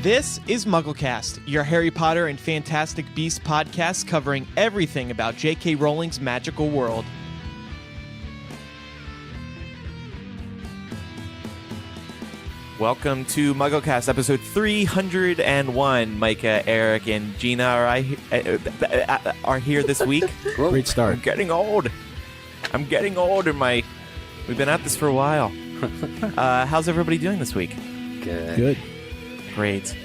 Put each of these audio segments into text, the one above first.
This is MuggleCast, your Harry Potter and Fantastic Beasts podcast covering everything about J.K. Rowling's magical world. Welcome to MuggleCast, episode 301. Micah, Eric, and Gina are here this week. Great start. I'm getting old, and we've been at this for a while. How's everybody doing this week? Good. Great.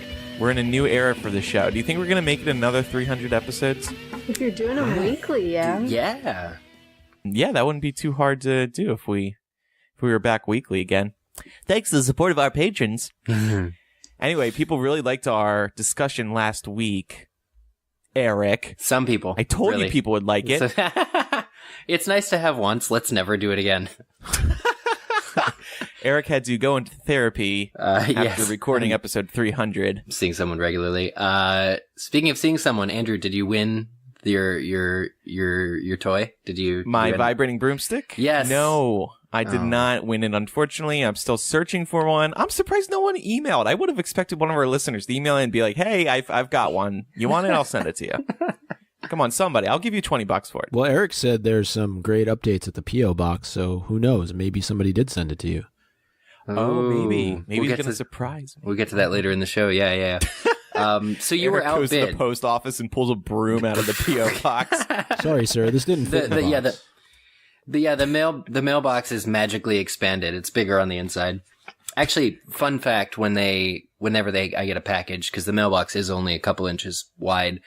We're in a new era for the show. Do you think we're going to make it another 300 episodes? If you're doing them weekly, yeah. Yeah. Yeah, that wouldn't be too hard to do if we were back weekly again. Thanks to the support of our patrons. Anyway, people really liked our discussion last week. Eric. Some people. I told you people would like it. It's nice to have once. Let's never do it again. Eric had to go into therapy after recording episode 300. I'm seeing someone regularly. Speaking of seeing someone, Andrew, did you win your toy? Did you My vibrating broomstick? Yes. No, I did not win it, unfortunately. I'm still searching for one. I'm surprised no one emailed. I would have expected one of our listeners to email in and be like, hey, I've got one. You want it? I'll send it to you. Come on, somebody. I'll give you $20 for it. Well, Eric said there's some great updates at the P.O. box, so who knows? Maybe somebody did send it to you. Oh, maybe. Maybe we'll he's going to surprise me. We'll get to that later in the show. Yeah. So you Eric were outbid. goes to the post office and pulls a broom out of the P.O. box. Sorry, sir. This didn't fit in the box. The mailbox is magically expanded. It's bigger on the inside. Actually, fun fact, whenever I get a package, because the mailbox is only a couple inches wide,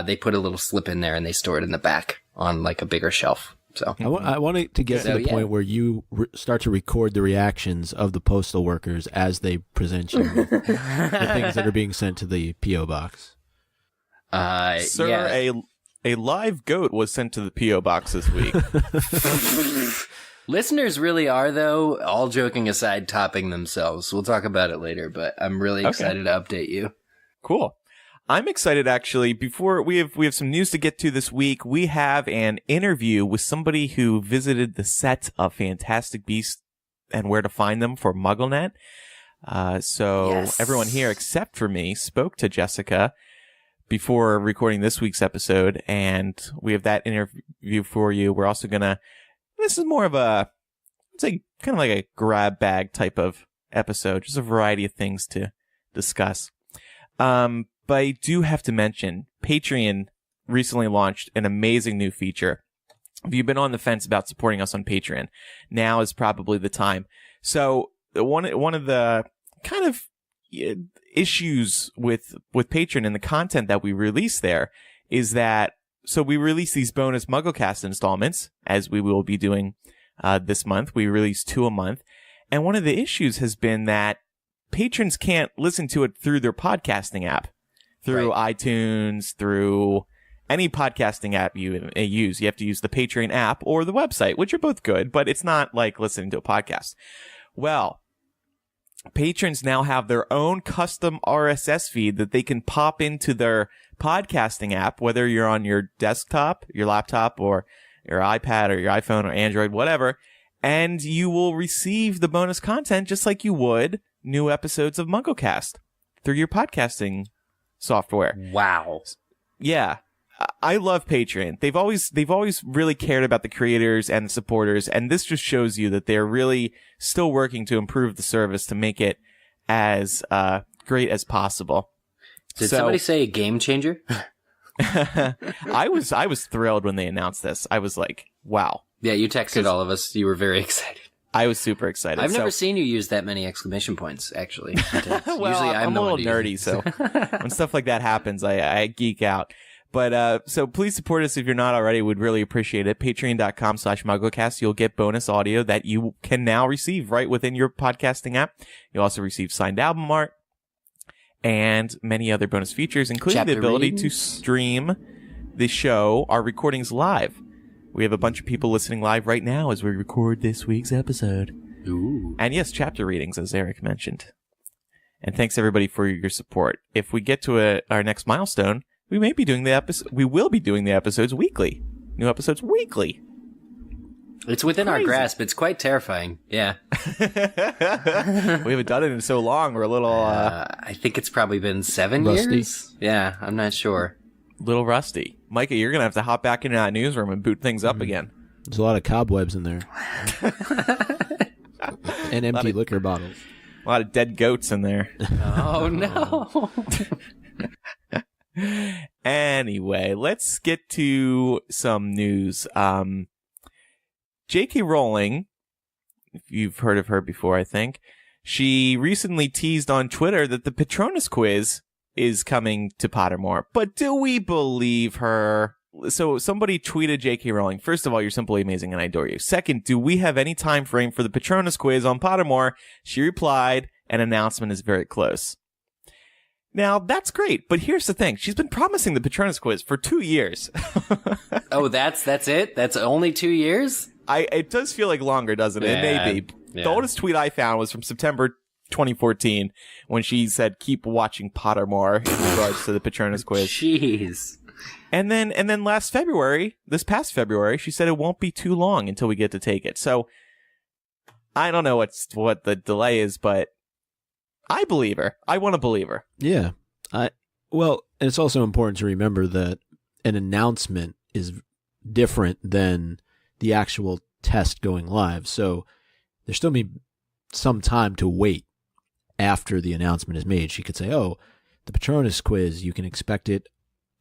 they put a little slip in there and they store it in the back on like a bigger shelf. So I wanted to get to the point where you start to record the reactions of the postal workers as they present you with the things that are being sent to the P.O. box. Sir, a live goat was sent to the P.O. box this week. Listeners really are, though, all joking aside, topping themselves. We'll talk about it later, but I'm really excited to update you. Cool. I'm excited, actually. Before we have some news to get to this week. We have an interview with somebody who visited the set of Fantastic Beasts and Where to Find Them for MuggleNet. Everyone here, except for me, spoke to Jessica before recording this week's episode, and we have that interview for you. We're also gonna... This is more of a, it's like kind of like a grab bag type of episode, just a variety of things to discuss. But I do have to mention, Patreon recently launched an amazing new feature. If you've been on the fence about supporting us on Patreon, now is probably the time. So one of the kind of issues with Patreon and the content that we release there is that, so we release these bonus MuggleCast installments, as we will be doing this month. We release 2 a month. And one of the issues has been that patrons can't listen to it through their podcasting app, through iTunes, through any podcasting app you use. You have to use the Patreon app or the website, which are both good, but it's not like listening to a podcast. Well, patrons now have their own custom RSS feed that they can pop into their podcasting app, whether you're on your desktop, your laptop, or your iPad, or your iPhone, or Android, whatever, and you will receive the bonus content just like you would new episodes of MuggleCast through your podcasting software. Wow. Yeah. I love Patreon. They've always really cared about the creators and the supporters, and this just shows you that they're really still working to improve the service to make it as great as possible. Did somebody say a game changer? I was thrilled when they announced this. I was like, wow. Yeah, you texted all of us. You were very excited. I was super excited. I've never seen you use that many exclamation points, actually. Well, usually I'm a little nerdy, so when stuff like that happens, I geek out. But, so please support us if you're not already. We'd really appreciate it. Patreon.com/MuggleCast. You'll get bonus audio that you can now receive right within your podcasting app. You'll also receive signed album art and many other bonus features, including the ability to stream the show, our recordings live. We have a bunch of people listening live right now as we record this week's episode. Ooh. And yes, chapter readings, as Eric mentioned. And thanks everybody for your support. If we get to our next milestone, we will be doing the episodes weekly. New episodes weekly. It's within our grasp. It's quite terrifying. Yeah. We haven't done it in so long. We're a little... I think it's probably been 7 rusty. years. Yeah, I'm not sure. little rusty. Micah, you're going to have to hop back into that newsroom and boot things up again. There's a lot of cobwebs in there. And empty liquor bottles. A lot of dead goats in there. Oh, no. Anyway, let's get to some news. J.K. Rowling, if you've heard of her before, I think, she recently teased on Twitter that the Patronus quiz is coming to Pottermore. But do we believe her? So somebody tweeted J.K. Rowling, first of all, you're simply amazing and I adore you. Second, do we have any time frame for the Patronus quiz on Pottermore? She replied, an announcement is very close. Now, that's great, but here's the thing. She's been promising the Patronus quiz for 2 years. Oh, that's it? That's only 2 years? It does feel like longer, doesn't it? Yeah. It may be. Yeah. The oldest tweet I found was from September 2014 when she said, keep watching Pottermore in regards to the Patronus quiz. Jeez. And then this past February, she said it won't be too long until we get to take it. So I don't know what the delay is, but I believe her. I want to believe her. Yeah. Well, and it's also important to remember that an announcement is different than the actual test going live. So there's still be some time to wait after the announcement is made. She could say, oh, the Patronus quiz, you can expect it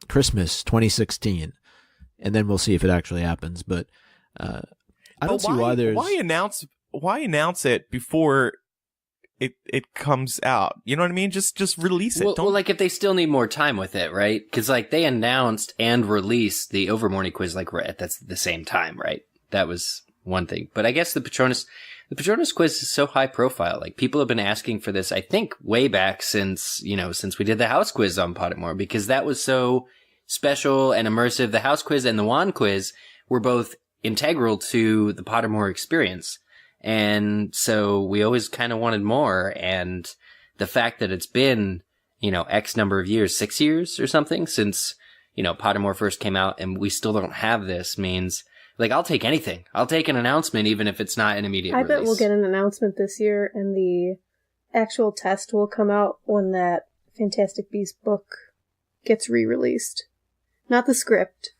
Christmas 2016. And then we'll see if it actually happens. But I don't see why there's... Why announce it before it comes out? You know what I mean? Just release it. Well, like if they still need more time with it, right? Because like they announced and released the Overmorning quiz like right at the same time, right? That was one thing. But I guess the Patronus quiz is so high profile. Like people have been asking for this, I think, way back since we did the house quiz on Pottermore, because that was so special and immersive. The house quiz and the wand quiz were both integral to the Pottermore experience. And so we always kind of wanted more. And the fact that it's been, X number of years, 6 years or something since, Pottermore first came out and we still don't have this means, like, I'll take anything. I'll take an announcement even if it's not an immediate release. I bet we'll get an announcement this year and the actual test will come out when that Fantastic Beasts book gets re-released. Not the script.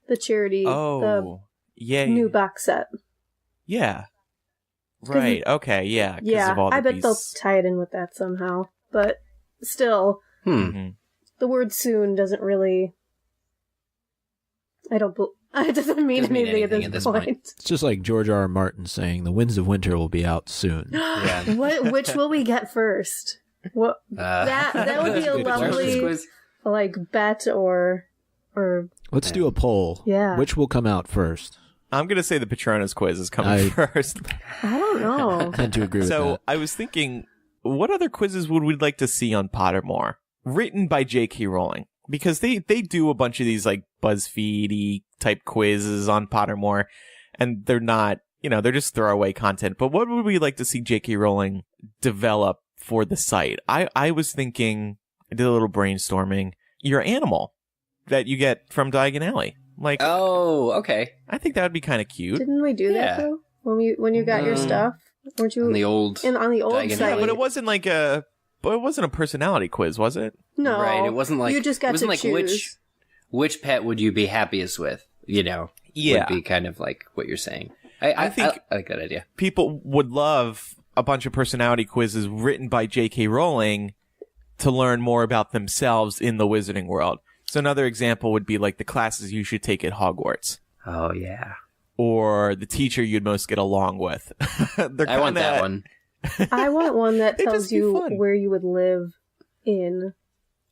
The charity. Oh, the new box set. Yeah. Right. Okay. Yeah. Yeah. Of all the I bet beasts. they'll tie it in with that somehow. But still, the word "soon" doesn't really. It doesn't mean anything at this point. It's just like George R.R. Martin saying the Winds of Winter will be out soon. Yeah. Which will we get first? What that would be a lovely bet or. Let's do a poll. Yeah. Which will come out first? I'm going to say the Patronus quiz is coming first. I don't know. I tend to agree with that. So I was thinking, what other quizzes would we like to see on Pottermore? Written by J.K. Rowling. Because they do a bunch of these like BuzzFeed-y type quizzes on Pottermore. And they're not, they're just throwaway content. But what would we like to see J.K. Rowling develop for the site? I was thinking, I did a little brainstorming, your animal that you get from Diagon Alley. Like, oh, okay. I think that would be kind of cute. Didn't we do that though? When you got your stuff, weren't you on the old on the old Diagon site? Yeah, but it wasn't a personality quiz, was it? No, right. It wasn't like you just got to choose. which pet would you be happiest with? Yeah, would be kind of like what you're saying. I think I like that idea. People would love a bunch of personality quizzes written by J.K. Rowling to learn more about themselves in the wizarding world. So another example would be like the classes you should take at Hogwarts. Oh, yeah. Or the teacher you'd most get along with. I want that one. I want one that tells you where you would live in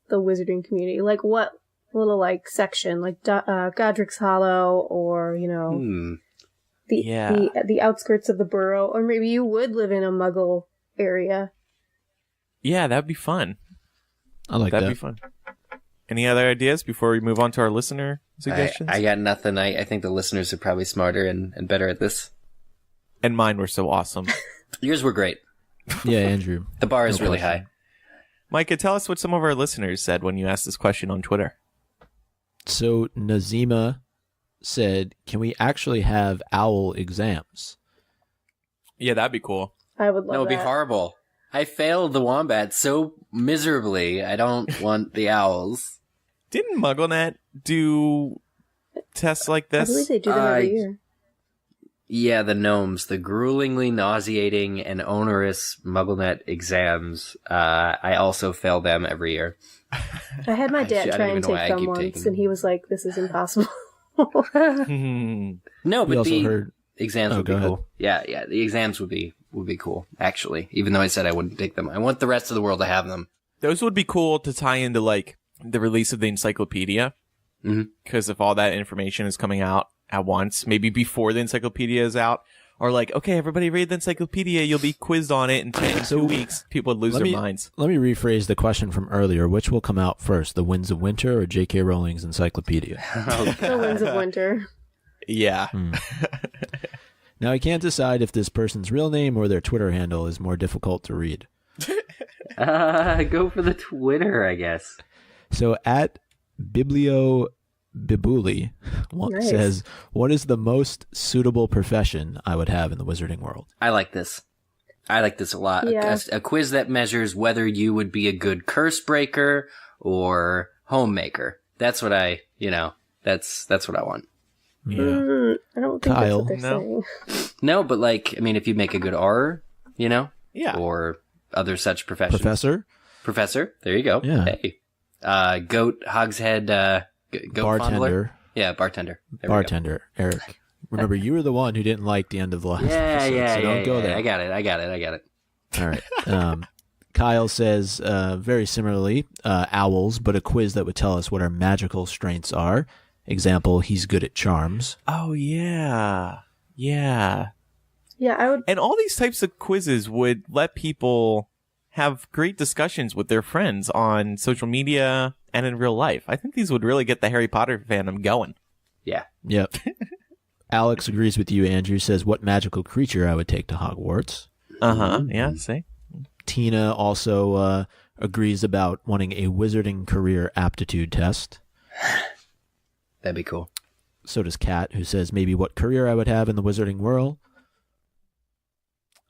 the wizarding community. Like what little section, like Godric's Hollow or, the outskirts of the borough. Or maybe you would live in a Muggle area. Yeah, that'd be fun. That'd be fun. Any other ideas before we move on to our listener suggestions? I got nothing. I think the listeners are probably smarter and better at this. And mine were so awesome. Yours were great. Yeah, Andrew. The bar is really high. Micah, tell us what some of our listeners said when you asked this question on Twitter. So Nazima said, can we actually have owl exams? Yeah, that'd be cool. I would love No, it'd be that. horrible. I failed the wombat so miserably. I don't want the owls. Didn't MuggleNet do tests like I this? believe they do them every year. Yeah, the gnomes, the gruelingly nauseating and onerous MuggleNet exams. I also fail them every year. I had my dad I try don't and even know why take I them keep once, taking and he was like, "This is impossible." No, We but also the heard. exams Oh, would be go ahead. cool. Yeah, the exams would be cool, actually. Even though I said I wouldn't take them. I want the rest of the world to have them. Those would be cool to tie into like the release of the encyclopedia. Because if all that information is coming out at once, maybe before the encyclopedia is out, or like, okay, everybody read the encyclopedia, you'll be quizzed on it in 2 weeks. People would lose their minds. Let me rephrase the question from earlier. Which will come out first, The Winds of Winter or J.K. Rowling's encyclopedia? The Winds of Winter. Yeah. Now, I can't decide if this person's real name or their Twitter handle is more difficult to read. Go for the Twitter, I guess. So at BiblioBibuli Nice. says, what is the most suitable profession I would have in the wizarding world? I like this. I like this a lot. Yeah. A quiz that measures whether you would be a good curse breaker or homemaker. That's what that's what I want. Yeah. I don't think Kyle, that's what they're saying. No, but like, I mean, if you make a good R, Yeah. or other such professions. Professor, there you go. Yeah. Hey. Goat, hogshead, goat fondler. Bartender. Yeah, bartender. There we go. Bartender, Eric. Remember, you were the one who didn't like the end of the last episode, so don't go there. I got it. All right. Kyle says, very similarly, owls, but a quiz that would tell us what our magical strengths are. Example, he's good at charms. Oh, yeah. Yeah. Yeah, I would. And all these types of quizzes would let people have great discussions with their friends on social media and in real life. I think these would really get the Harry Potter fandom going. Yeah. Yep. Alex agrees with you, Andrew, says, what magical creature I would take to Hogwarts. Yeah, see? Tina also agrees about wanting a wizarding career aptitude test. That'd be cool. So does Kat, who says maybe what career I would have in the wizarding world.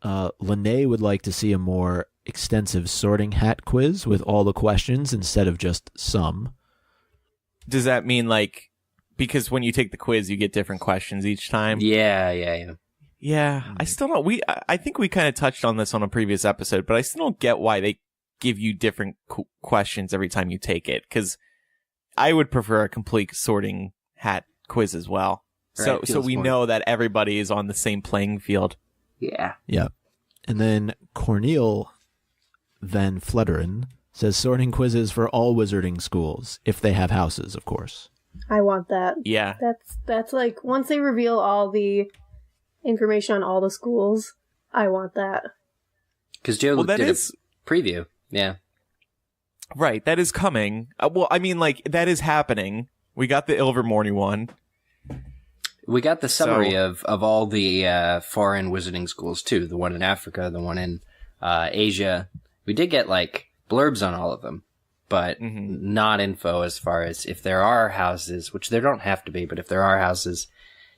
Lene would like to see a more extensive sorting hat quiz with all the questions instead of just some. Does that mean like, because when you take the quiz, you get different questions each time? Yeah. Yeah, I still don't. I think we kind of touched on this on a previous episode, but I still don't get why they give you different questions every time you take it. Because I would prefer a complete sorting hat quiz as well. Right, So we know that everybody is on the same playing field. Yeah. Yeah. And then Cornel Van Fletteren says sorting quizzes for all wizarding schools, if they have houses, of course. I want that. Yeah. That's like, once they reveal all the information on all the schools, I want that. Because Joe that did is a preview. Yeah. right. That is coming. Well, I mean, like that is happening. We got the Ilvermorny one. We got the summary of all the foreign wizarding schools, too. The one in Africa, the one in Asia. We did get, like, blurbs on all of them, but not info as far as if there are houses, which there don't have to be, but if there are houses,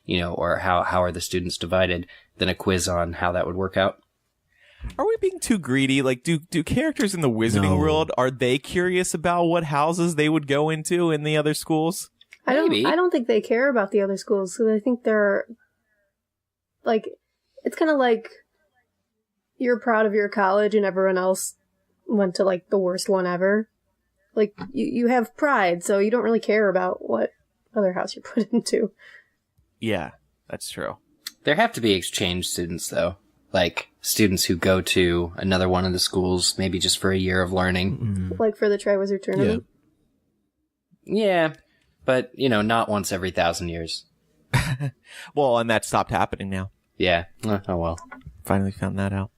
or how are the students divided, then a quiz on how that would work out. Are we being too greedy? Like, do characters in the wizarding world, are they curious about what houses they would go into in the other schools? Maybe. I don't think they care about the other schools, because I think they're, like, it's kind of like you're proud of your college and everyone else went to, like, the worst one ever. Like, you have pride, so you don't really care about what other house you're put into. Yeah, that's true. There have to be exchange students, though. Like, students who go to another one of the schools, maybe just for a year of learning. Like for the Triwizard Tournament. Yeah, but, not once every 1,000 years. Well, and that stopped happening now. Yeah. Oh, well. Finally found that out.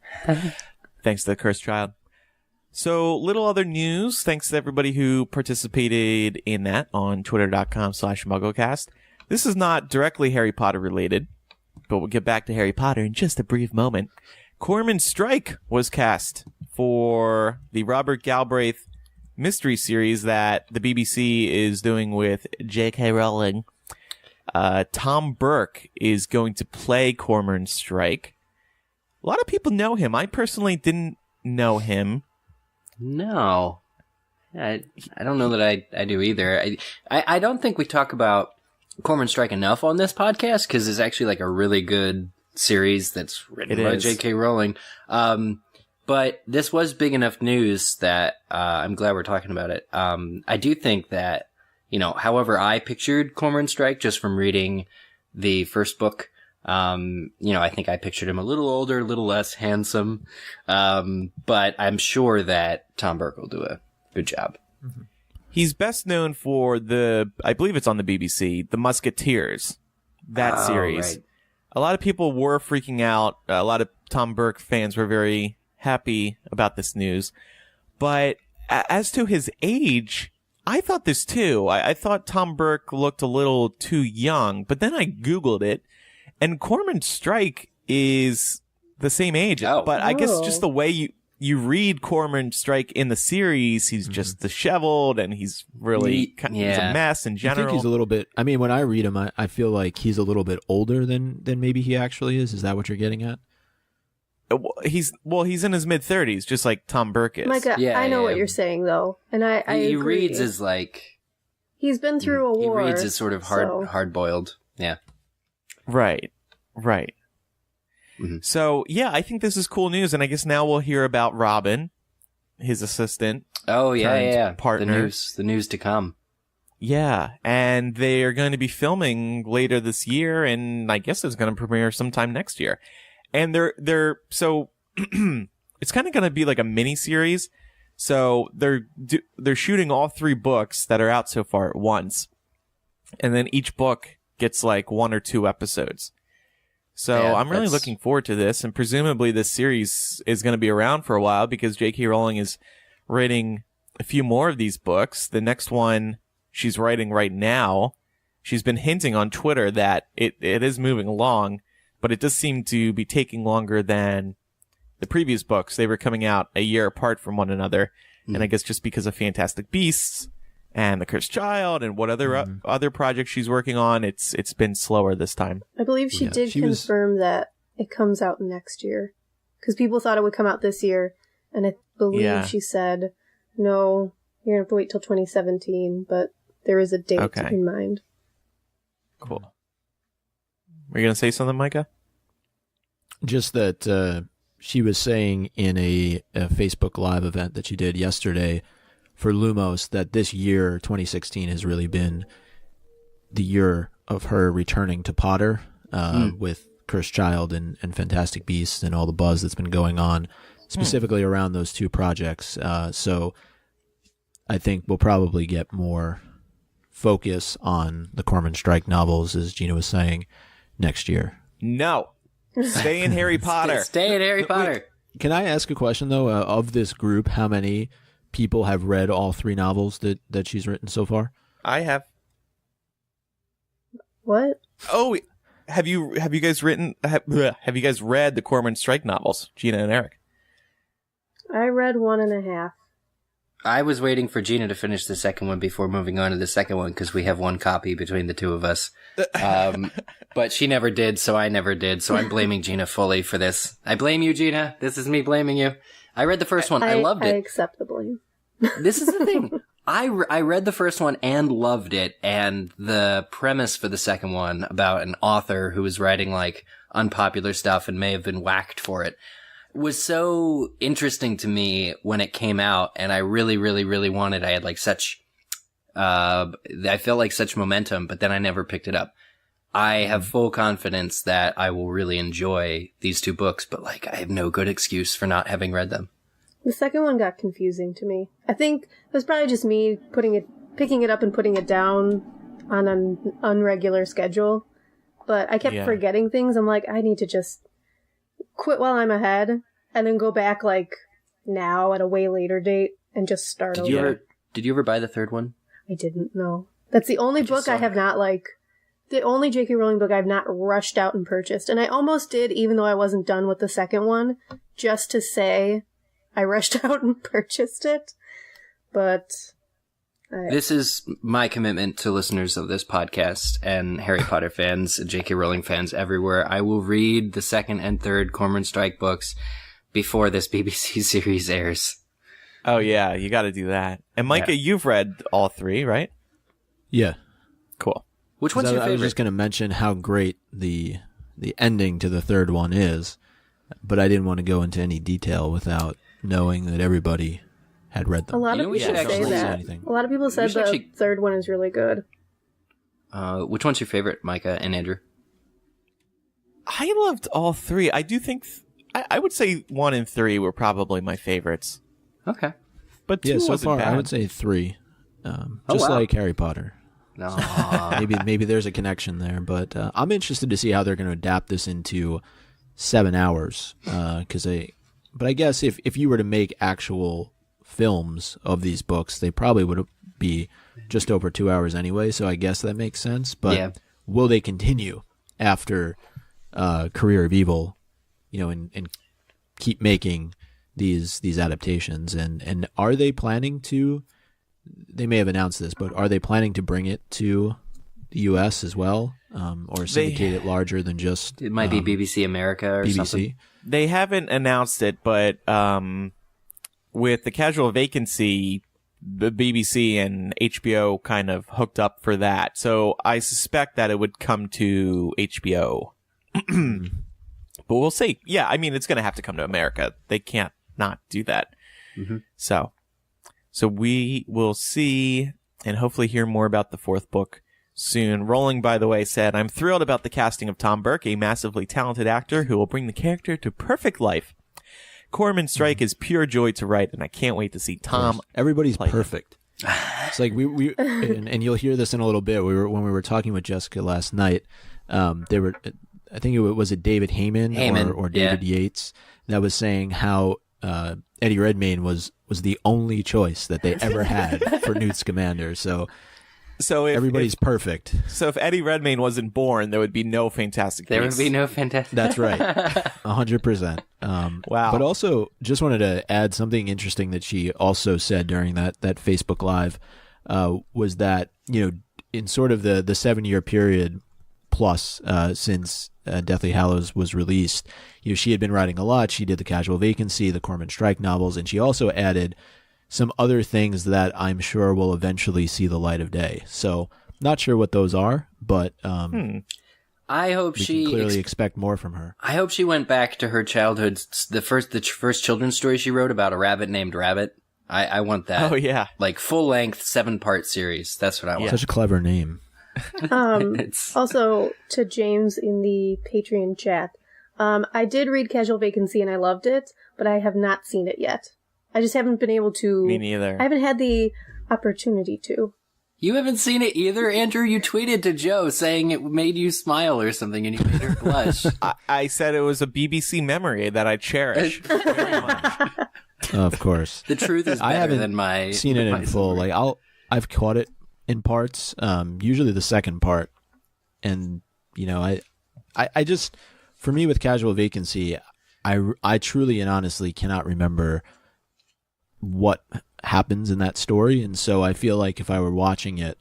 Thanks to the cursed child. So, little other news. Thanks to everybody who participated in that on twitter.com/MuggleCast. This is not directly Harry Potter related, but we'll get back to Harry Potter in just a brief moment. Cormoran Strike was cast for the Robert Galbraith mystery series that the BBC is doing with J.K. Rowling. Tom Burke is going to play Cormoran Strike. A lot of people know him. I personally didn't know him. No. I don't know that I do either. I don't think we talk about Cormoran Strike enough on this podcast because it's actually like a really good series that's written by J.K. Rowling. But this was big enough news that I'm glad we're talking about it. I do think that, however I pictured Cormoran Strike just from reading the first book, I think I pictured him a little older, a little less handsome. But I'm sure that Tom Burke will do a good job. Mm-hmm. He's best known for I believe it's on the BBC, The Musketeers, that series. Right. A lot of people were freaking out. A lot of Tom Burke fans were very happy about this news. But as to his age, I thought this too. I thought Tom Burke looked a little too young, but then I Googled it, and Cormoran Strike is the same age. Oh. But I guess just the way you read Cormoran Strike in the series, he's just disheveled and he's really he's a mess in general. I think he's a little bit, when I read him, I feel like he's a little bit older than maybe he actually is. Is that what you're getting at? He's in his mid-30s, just like Tom Burke is. Micah, I know what you're saying, though. And I he agree. Reads as like... He's been through a war. He reads as sort of hard-boiled. Yeah. Right. Mm-hmm. So, I think this is cool news, and I guess now we'll hear about Robin, his assistant. Oh, yeah. Partner. The news to come. Yeah, and they are going to be filming later this year, and I guess it's going to premiere sometime next year. And they're so it's kind of going to be like a mini series. So they're shooting all 3 books that are out so far at once, and then each book gets like 1 or 2 episodes. So I'm really looking forward to this, and presumably this series is going to be around for a while because J.K. Rowling is writing a few more of these books. The next one she's writing right now, she's been hinting on Twitter that it is moving along, but it does seem to be taking longer than the previous books. They were coming out a year apart from one another, and I guess just because of Fantastic Beasts and The Cursed Child and what other projects she's working on, it's been slower this time. I believe she did confirm that it comes out next year, because people thought it would come out this year, and I believe she said, no, you're going to have to wait till 2017, but there is a date in mind. Cool. Were you going to say something, Micah? Just that she was saying in a Facebook Live event that she did yesterday for Lumos that this year, 2016, has really been the year of her returning to Potter with Cursed Child and Fantastic Beasts and all the buzz that's been going on, specifically around those 2 projects. So I think we'll probably get more focus on the Cormoran Strike novels, as Gina was saying, next year. No. Stay in Harry Potter. Stay in Harry Potter. Can I ask a question, though? Of this group, how many people have read all 3 novels that she's written so far? I have. What? Oh, have you guys read the Cormoran Strike novels, Gina and Eric? I read 1.5. I was waiting for Gina to finish the second one before moving on to the second one because we have 1 copy between the 2 of us. But she never did, so I never did. So I'm blaming Gina fully for this. I blame you, Gina. This is me blaming you. I read the first one. I loved it. I accept the blame. This is the thing. I read the first one and loved it. And the premise for the second one about an author who was writing like unpopular stuff and may have been whacked for it was so interesting to me when it came out, and I really, really, really wanted. I had like such, I felt like such momentum, but then I never picked it up. I have full confidence that I will really enjoy these 2 books, but like I have no good excuse for not having read them. The second one got confusing to me. I think it was probably just me picking it up and putting it down on an unregular schedule, but I kept forgetting things. I'm like, I need to just quit while I'm ahead, and then go back like now at a way later date and just start over. Did you ever buy the 3rd one? I didn't know. That's the only book I have not the only J.K. Rowling book I've not rushed out and purchased. And I almost did, even though I wasn't done with the second one, just to say I rushed out and purchased it. But Right. This is my commitment to listeners of this podcast and Harry Potter fans, J.K. Rowling fans everywhere. I will read the second and third Cormoran Strike books before this BBC series airs. Oh, yeah, you got to do that. And Micah, you've read all 3, right? Yeah. Cool. Which one's your favorite? I was just going to mention how great the ending to the third one is, but I didn't want to go into any detail without knowing that everybody had read them. A lot of people say that. A lot of people said the third one is really good. Which one's your favorite, Micah and Andrew? I loved all 3. I do think I would say 1 and 3 were probably my favorites. Okay, but 2 so wasn't far bad. I would say 3, just like Harry Potter. No, maybe there's a connection there, but I'm interested to see how they're going to adapt this into 7 hours. But I guess if you were to make actual films of these books, they probably would be just over 2 hours anyway. So I guess that makes sense. But will they continue after Career of Evil, and keep making these adaptations? And are they planning to? They may have announced this, but are they planning to bring it to the U.S. as well, or syndicate it larger than just? It might be BBC America or BBC. something. They haven't announced it, but with the Casual Vacancy, the BBC and HBO kind of hooked up for that. So I suspect that it would come to HBO. But we'll see. Yeah, I mean, it's going to have to come to America. They can't not do that. Mm-hmm. So we will see and hopefully hear more about the 4th book soon. Rowling, by the way, said, "I'm thrilled about the casting of Tom Burke, a massively talented actor who will bring the character to perfect life. Cormoran Strike is pure joy to write, and I can't wait to see Tom." Everybody's perfect. It's like we and you'll hear this in a little bit. When we were talking with Jessica last night. I think it was David Heyman or David Yates that was saying how Eddie Redmayne was the only choice that they ever had for Newt Scamander. So everybody's perfect. So if Eddie Redmayne wasn't born, there would be no Fantastic Beasts. There would be no Fantastic. That's right, 100%. Wow. But also, just wanted to add something interesting that she also said during that Facebook Live was that in sort of the 7-year period plus since Deathly Hallows was released, she had been writing a lot. She did the Casual Vacancy, the Cormoran Strike novels, and she also added some other things that I'm sure will eventually see the light of day. So not sure what those are, but I hope we can clearly expect more from her. I hope she went back to her childhood, the first children's story she wrote about a rabbit named Rabbit. I want that. Oh yeah, like full length 7-part series. That's what I want. Such a clever name. Also, to James in the Patreon chat, I did read Casual Vacancy and I loved it, but I have not seen it yet. I just haven't been able to. Me neither. I haven't had the opportunity to. You haven't seen it either, Andrew? You tweeted to Joe saying it made you smile or something and you made her blush. I said it was a BBC memory that I cherish very much. Of course. The truth is better than my seen it in full. story. Like I've caught it in parts, usually the second part. And I just, for me with Casual Vacancy, I truly and honestly cannot remember what happens in that story, and so I feel like if I were watching it,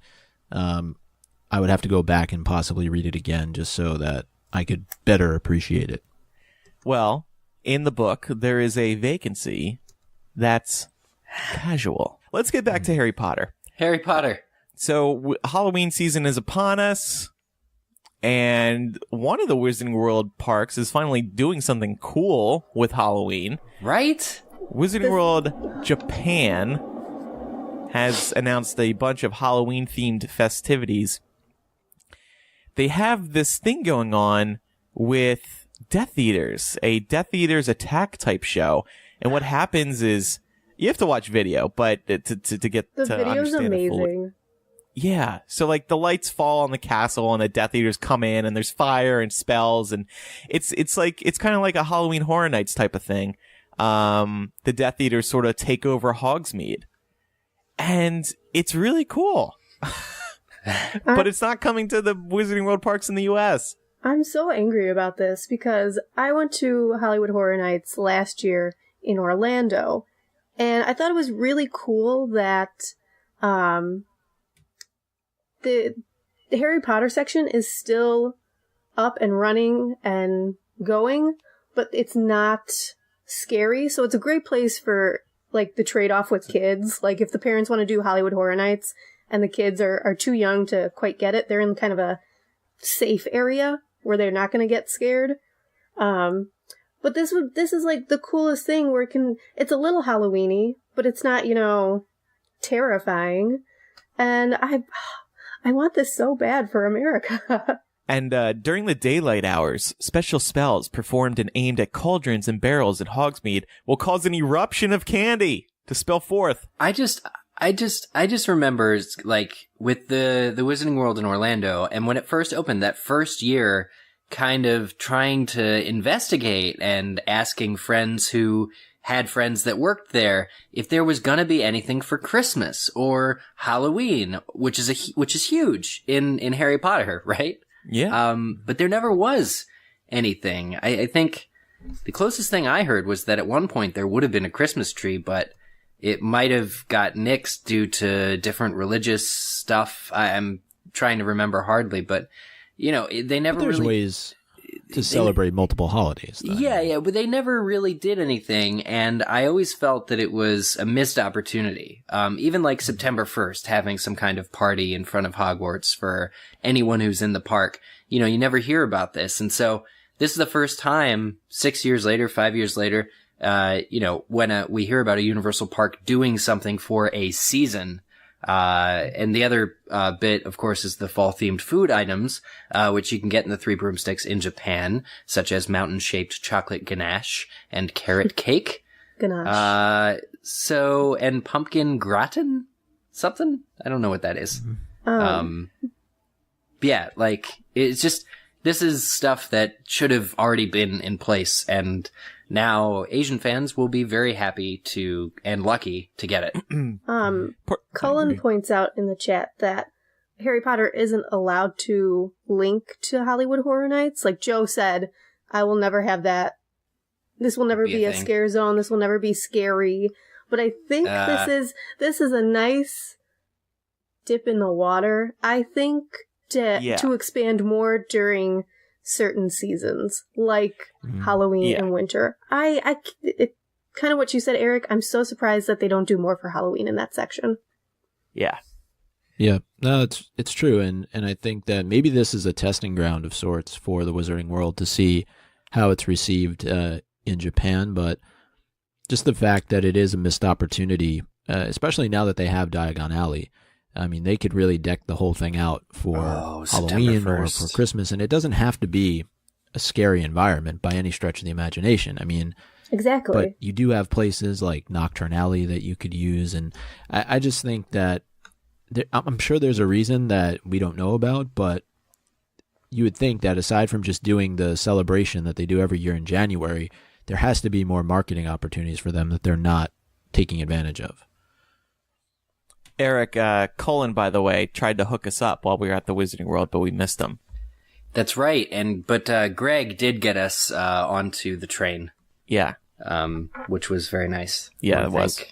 I would have to go back and possibly read it again just so that I could better appreciate it. Well, in the book, there is a vacancy that's casual. Let's get back to Harry Potter. Harry Potter. So Halloween season is upon us, and one of the Wizarding World parks is finally doing something cool with Halloween. Right? Wizarding World Japan has announced a bunch of Halloween-themed festivities. They have this thing going on with Death Eaters, a Death Eaters attack type show. And what happens is, you have to watch video, but to get the to video's understand amazing. Yeah, so like the lights fall on the castle and the Death Eaters come in and there's fire and spells and it's kind of like a Halloween Horror Nights type of thing. The Death Eaters sort of take over Hogsmeade. And it's really cool. But it's not coming to the Wizarding World parks in the US. I'm so angry about this because I went to Hollywood Horror Nights last year in Orlando, and I thought it was really cool that The Harry Potter section is still up and running and going, but it's not scary. So it's a great place for like the trade-off with kids. Like if the parents want to do Hollywood Horror Nights and the kids are too young to quite get it, they're in kind of a safe area where they're not going to get scared. But this is like the coolest thing where it's a little Halloween-y, but it's not, terrifying. And I want this so bad for America. And during the daylight hours, special spells performed and aimed at cauldrons and barrels at Hogsmeade will cause an eruption of candy to spill forth. I just remember, like, with the Wizarding World in Orlando, and when it first opened, that first year, kind of trying to investigate and asking friends who had friends that worked there if there was gonna be anything for Christmas or Halloween, which is huge in Harry Potter, right? Yeah. But there never was anything. I think the closest thing I heard was that at one point there would have been a Christmas tree, but it might have got nixed due to different religious stuff. I'm trying to remember hardly, but they never there's really... ways to celebrate multiple holidays. Though. Yeah, but they never really did anything, and I always felt that it was a missed opportunity. Even like September 1st, having some kind of party in front of Hogwarts for anyone who's in the park. You never hear about this, and so this is the first time, 6 years later, 5 years later, when we hear about a Universal Park doing something for a season. And the other bit, of course, is the fall-themed food items, which you can get in the Three Broomsticks in Japan, such as mountain-shaped chocolate ganache and carrot cake. Ganache. And pumpkin gratin? Something? I don't know what that is. Yeah, like, it's just, this is stuff that should have already been in place, and now Asian fans will be very happy and lucky to get it. Cullen points out in the chat that Harry Potter isn't allowed to link to Hollywood Horror Nights. Like Joe said, I will never have that. This will never be a scare zone. This will never be scary. But I think this is a nice dip in the water, I think, to expand more during certain seasons, like Halloween and winter. It kind of what you said, Eric. I'm so surprised that they don't do more for Halloween in that section. Yeah. Yeah, no, it's true, and I think that maybe this is a testing ground of sorts for the Wizarding World to see how it's received in Japan, but just the fact that it is a missed opportunity, especially now that they have Diagon Alley. I mean, they could really deck the whole thing out for Halloween or for Christmas, and it doesn't have to be a scary environment by any stretch of the imagination. I mean, exactly. But you do have places like Nocturne Alley that you could use, and I just think that I'm sure there's a reason that we don't know about, but you would think that aside from just doing the celebration that they do every year in January, there has to be more marketing opportunities for them that they're not taking advantage of. Eric, Cullen, by the way, tried to hook us up while we were at the Wizarding World, but we missed him. That's right, but Greg did get us onto the train. Yeah. Which was very nice. Yeah, it was.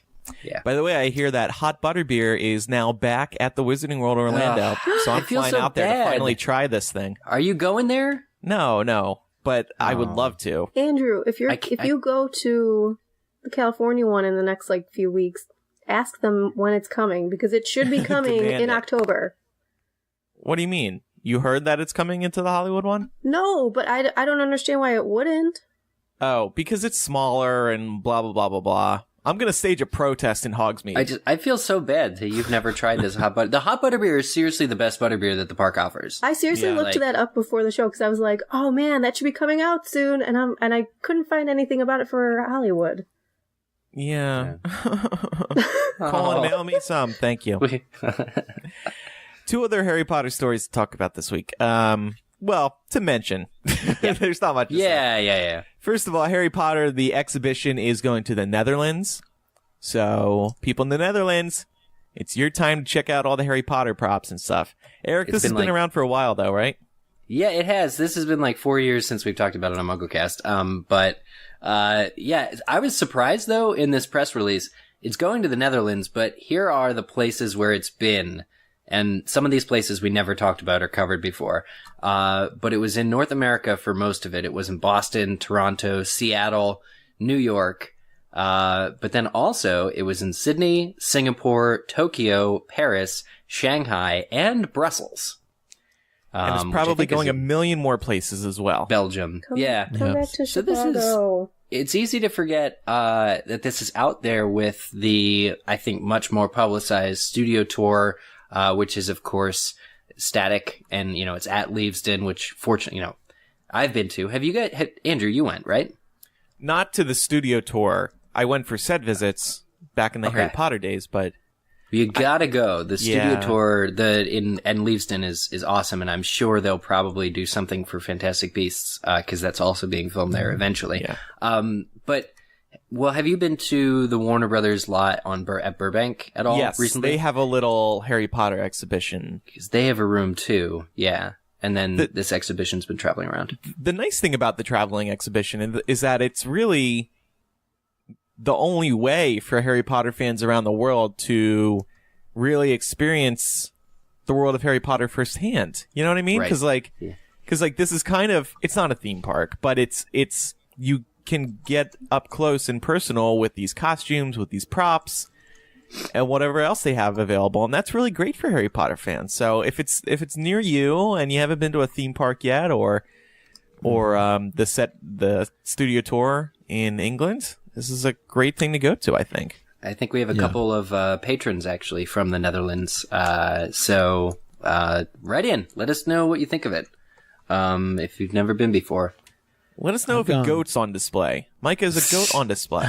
Yeah. By the way, I hear that hot butterbeer is now back at the Wizarding World Orlando, so I'm flying out there to finally try this thing. Are you going there? No, but I would love to. Andrew, if you go to the California one in the next few weeks, ask them when it's coming, because it should be coming in October. What do you mean? You heard that it's coming into the Hollywood one? No, but I don't understand why it wouldn't. Oh, because it's smaller and blah, blah, blah, blah, blah. I'm going to stage a protest in Hogsmeade. I feel so bad that you've never tried this hot butter. The hot butterbeer is seriously the best butterbeer that the park offers. I seriously looked that up before the show because I was like, oh man, that should be coming out soon. And I couldn't find anything about it for Hollywood. Yeah. Colin, mail me some. Thank you. 2 other Harry Potter stories to talk about this week. Well, to mention. There's not much to say. Yeah. First of all, Harry Potter, the exhibition is going to the Netherlands. So, people in the Netherlands, it's your time to check out all the Harry Potter props and stuff. Eric, this has been around for a while, though, right? Yeah, it has. This has been 4 years since we've talked about it on MuggleCast. I was surprised, though, in this press release. it's going to the Netherlands, but here are the places where it's been. And some of these places we never talked about or covered before. But it was in North America for most of it. It was in Boston, Toronto, Seattle, New York. But then also it was in Sydney, Singapore, Tokyo, Paris, Shanghai, and Brussels. And it's probably going a million more places as well. Belgium. Come back to Chicago. It's easy to forget that this is out there with the, I think, much more publicized studio tour, which is, of course, static, and, it's at Leavesden, which, fortunately, I've been to. Have you guys, Andrew, you went, right? Not to the studio tour. I went for set visits back in the Harry Potter days, but... You gotta go. The studio tour in Leavesden is awesome, and I'm sure they'll probably do something for Fantastic Beasts, because that's also being filmed there eventually. Yeah. But, have you been to the Warner Brothers lot at Burbank at all recently? They have a little Harry Potter exhibition. Because they have a room too, yeah. And then this exhibition's been traveling around. The nice thing about the traveling exhibition is that it's really the only way for Harry Potter fans around the world to really experience the world of Harry Potter firsthand. You know what I mean? Because this is kind of, it's not a theme park, but it's you can get up close and personal with these costumes, with these props, and whatever else they have available, and that's really great for Harry Potter fans. So if it's near you and you haven't been to a theme park yet, or the studio tour in England, this is a great thing to go to, I think. I think we have a couple of patrons, actually, from the Netherlands. So write in. Let us know what you think of it, if you've never been before. Let us know if a goat's on display. Micah is a goat on display.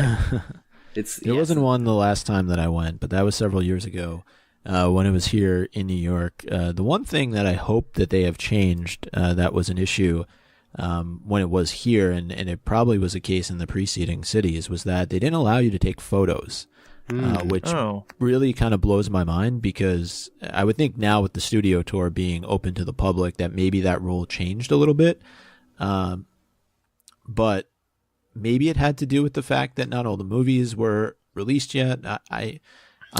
There wasn't one the last time that I went, but that was several years ago when it was here in New York. The one thing that I hope that they have changed that was an issue when it was here, and it probably was a case in the preceding cities, was that they didn't allow you to take photos, which really kind of blows my mind, because I would think now with the studio tour being open to the public that maybe that rule changed a little bit. But maybe it had to do with the fact that not all the movies were released yet. I'm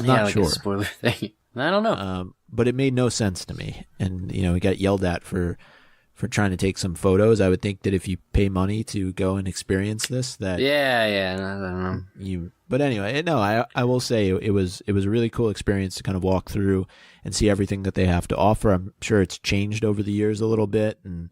not sure. A spoiler thing. I don't know. But it made no sense to me. And, we got yelled at for trying to take some photos. I would think that if you pay money to go and experience this, that... Yeah, I don't know. But anyway, no, I will say it was a really cool experience to kind of walk through and see everything that they have to offer. I'm sure it's changed over the years a little bit, and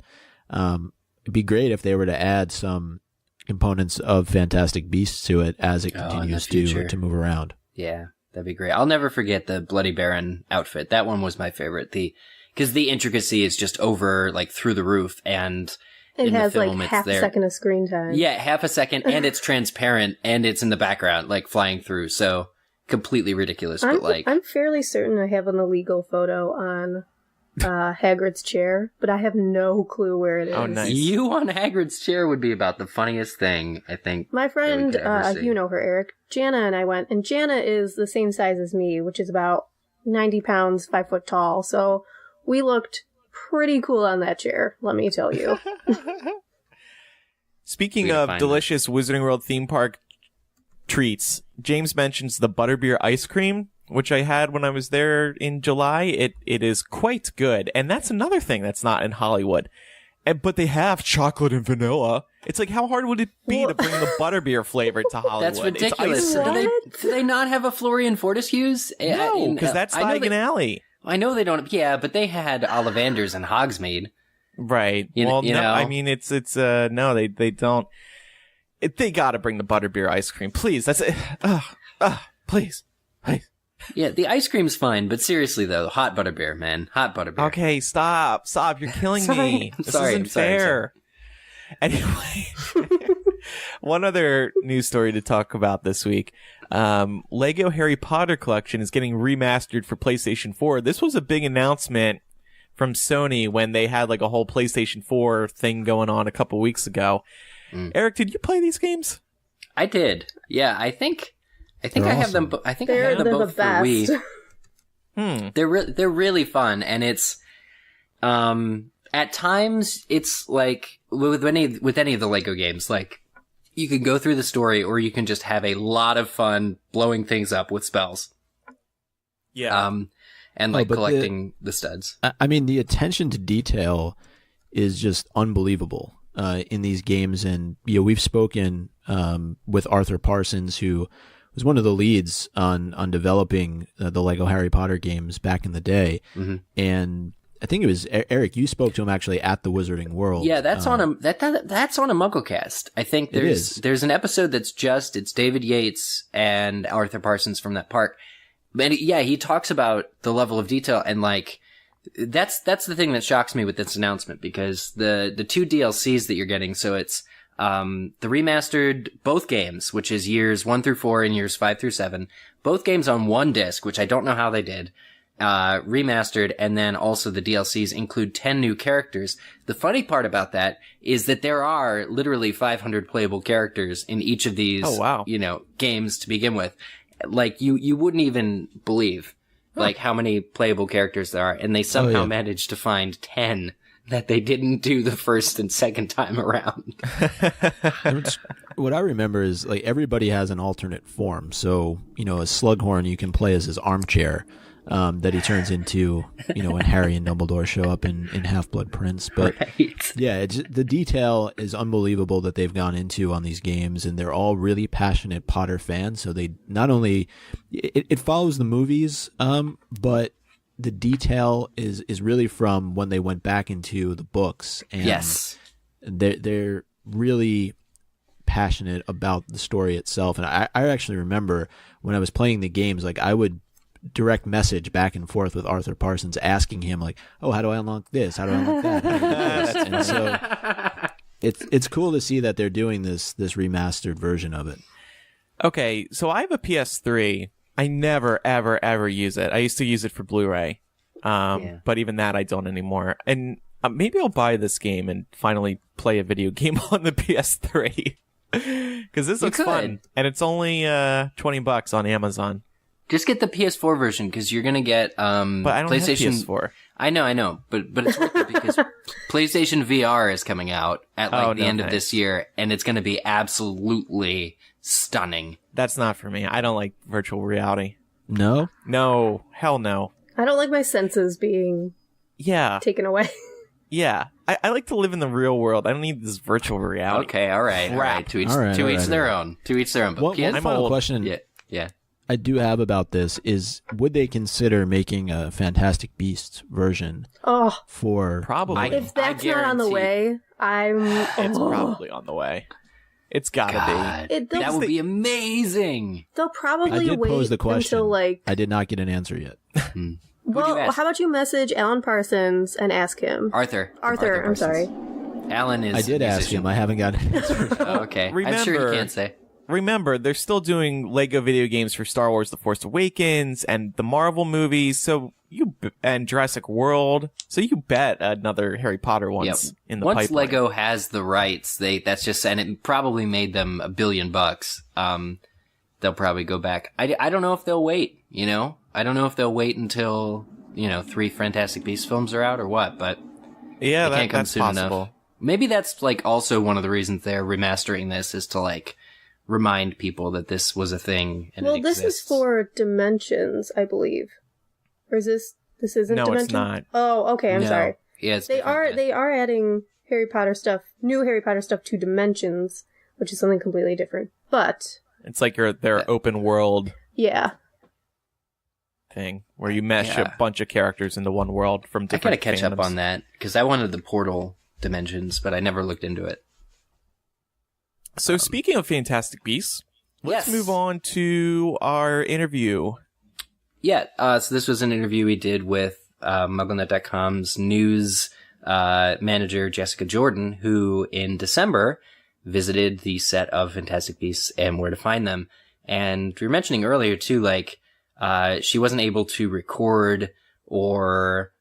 it'd be great if they were to add some components of Fantastic Beasts to it as it continues to move around. Yeah, that'd be great. I'll never forget the Bloody Baron outfit. That one was my favorite. Because the intricacy is just over, through the roof, and it has, the film, half a second of screen time. Yeah, half a second, and it's transparent, and it's in the background, flying through, so completely ridiculous, I'm fairly certain I have an illegal photo on Hagrid's chair, but I have no clue where it is. Oh, nice. You on Hagrid's chair would be about the funniest thing, I think. My friend, you know her, Eric, Jana and I went, and Jana is the same size as me, which is about 90 pounds, 5 foot tall, so we looked pretty cool on that chair, let me tell you. Speaking of delicious Wizarding World theme park treats, James mentions the butterbeer ice cream, which I had when I was there in July. It is quite good. And that's another thing that's not in Hollywood. But they have chocolate and vanilla. It's how hard would it be to bring the butterbeer flavor to Hollywood? That's ridiculous. Do they not have a Florian Fortescue's? No, because that's Diagon Alley. I know they don't. Yeah, but they had Ollivanders and Hogsmeade. Right. No, I mean, it's no, they don't. They got to bring the butterbeer ice cream, please. That's it. Please. Yeah, the ice cream's fine, but seriously though, hot butterbeer, man, hot butterbeer. Okay, stop, you're killing me. This isn't fair. Anyway, one other news story to talk about this week. Lego Harry Potter collection is getting remastered for PlayStation 4. This was a big announcement from Sony when they had a whole PlayStation 4 thing going on a couple weeks ago. Eric, did you play these games? I did. Yeah, I think I have them. I think I have them both for Wii. They're really fun, and it's at times it's with any of the Lego games, you can go through the story, or you can just have a lot of fun blowing things up with spells. Yeah. And like collecting the studs. I mean, the attention to detail is just unbelievable in these games. And, we've spoken with Arthur Parsons, who was one of the leads on developing the Lego Harry Potter games back in the day. Mm-hmm. And I think it was Eric, you spoke to him actually at the Wizarding World. Yeah, that's on a MuggleCast. I think there's an episode it's David Yates and Arthur Parsons from that park. And yeah, he talks about the level of detail, and like that's the thing that shocks me with this announcement, because the 2 DLCs that you're getting, so it's the remastered both games, which is years 1 through 4 and years 5 through 7, both games on one disc, which I don't know how they did, remastered, and then also the DLCs include 10 new characters. The funny part about that is that there are literally 500 playable characters in each of these, games to begin with. Like, you wouldn't even believe, like, how many playable characters there are, and they somehow managed to find 10 that they didn't do the first and second time around. What I remember is, like, everybody has an alternate form. So, a Slughorn you can play as his armchair that he turns into, when Harry and Dumbledore show up in Half-Blood Prince. But, yeah, the detail is unbelievable that they've gone into on these games, and they're all really passionate Potter fans. So they not only it follows the movies, but the detail is really from when they went back into the books. And yes, they're really passionate about the story itself. And I actually remember when I was playing the games, like, I would direct message back and forth with Arthur Parsons, asking him, like, oh, how do I unlock this? How do I unlock that? How do I do this? And so it's cool to see that they're doing this remastered version of it. Okay, so I have a PS3. I never, ever, ever use it. I used to use it for Blu-ray, but even that I don't anymore. And maybe I'll buy this game and finally play a video game on the PS3, because this looks fun, and it's only $20 on Amazon. Just get the PS4 version, because you're gonna get but I don't PlayStation. have PS4. I know, but it's worth it, because PlayStation VR is coming out at the end of this year, and it's gonna be absolutely stunning. That's not for me. I don't like virtual reality. No, hell no. I don't like my senses being taken away. Yeah, I like to live in the real world. I don't need this virtual reality. Okay, all right. To each their own. To each their own. But one final question. Yeah. I do have about this is, would they consider making a Fantastic Beasts version for probably? If that's not on the way, it's probably on the way. It's gotta be. That would be amazing. They'll probably I did wait pose the question. until I did not get an answer yet. Well, how about you message Alan Parsons and ask him? Arthur, I'm sorry. Alan is. I did ask him. I haven't got an answer. Oh, okay. I'm sure he can't say. Remember, they're still doing Lego video games for Star Wars: The Force Awakens and the Marvel movies, and Jurassic World. So you bet another Harry Potter one's in the pipeline. Once Lego has the rights, and it probably made them $1 billion. They'll probably go back. I don't know if they'll wait. I don't know if they'll wait until 3 Fantastic Beasts films are out or what. But yeah, they can't come that's soon possible. enough. Maybe that's also one of the reasons they're remastering this, is to remind people that this was a thing. And it this is for Dimensions, I believe. Or is this isn't No, Dimensions? it's not. Oh, okay, I'm sorry. Yeah, They are adding Harry Potter stuff, new Harry Potter stuff to Dimensions, which is something completely different. But it's like their open world thing where you mesh a bunch of characters into one world from different I gotta catch up on that, because I wanted the Portal Dimensions, but I never looked into it. So speaking of Fantastic Beasts, let's move on to our interview. Yeah, so this was an interview we did with MuggleNet.com's news manager, Jessica Jordan, who in December visited the set of Fantastic Beasts and Where to Find Them. And we were mentioning earlier, too, she wasn't able to record or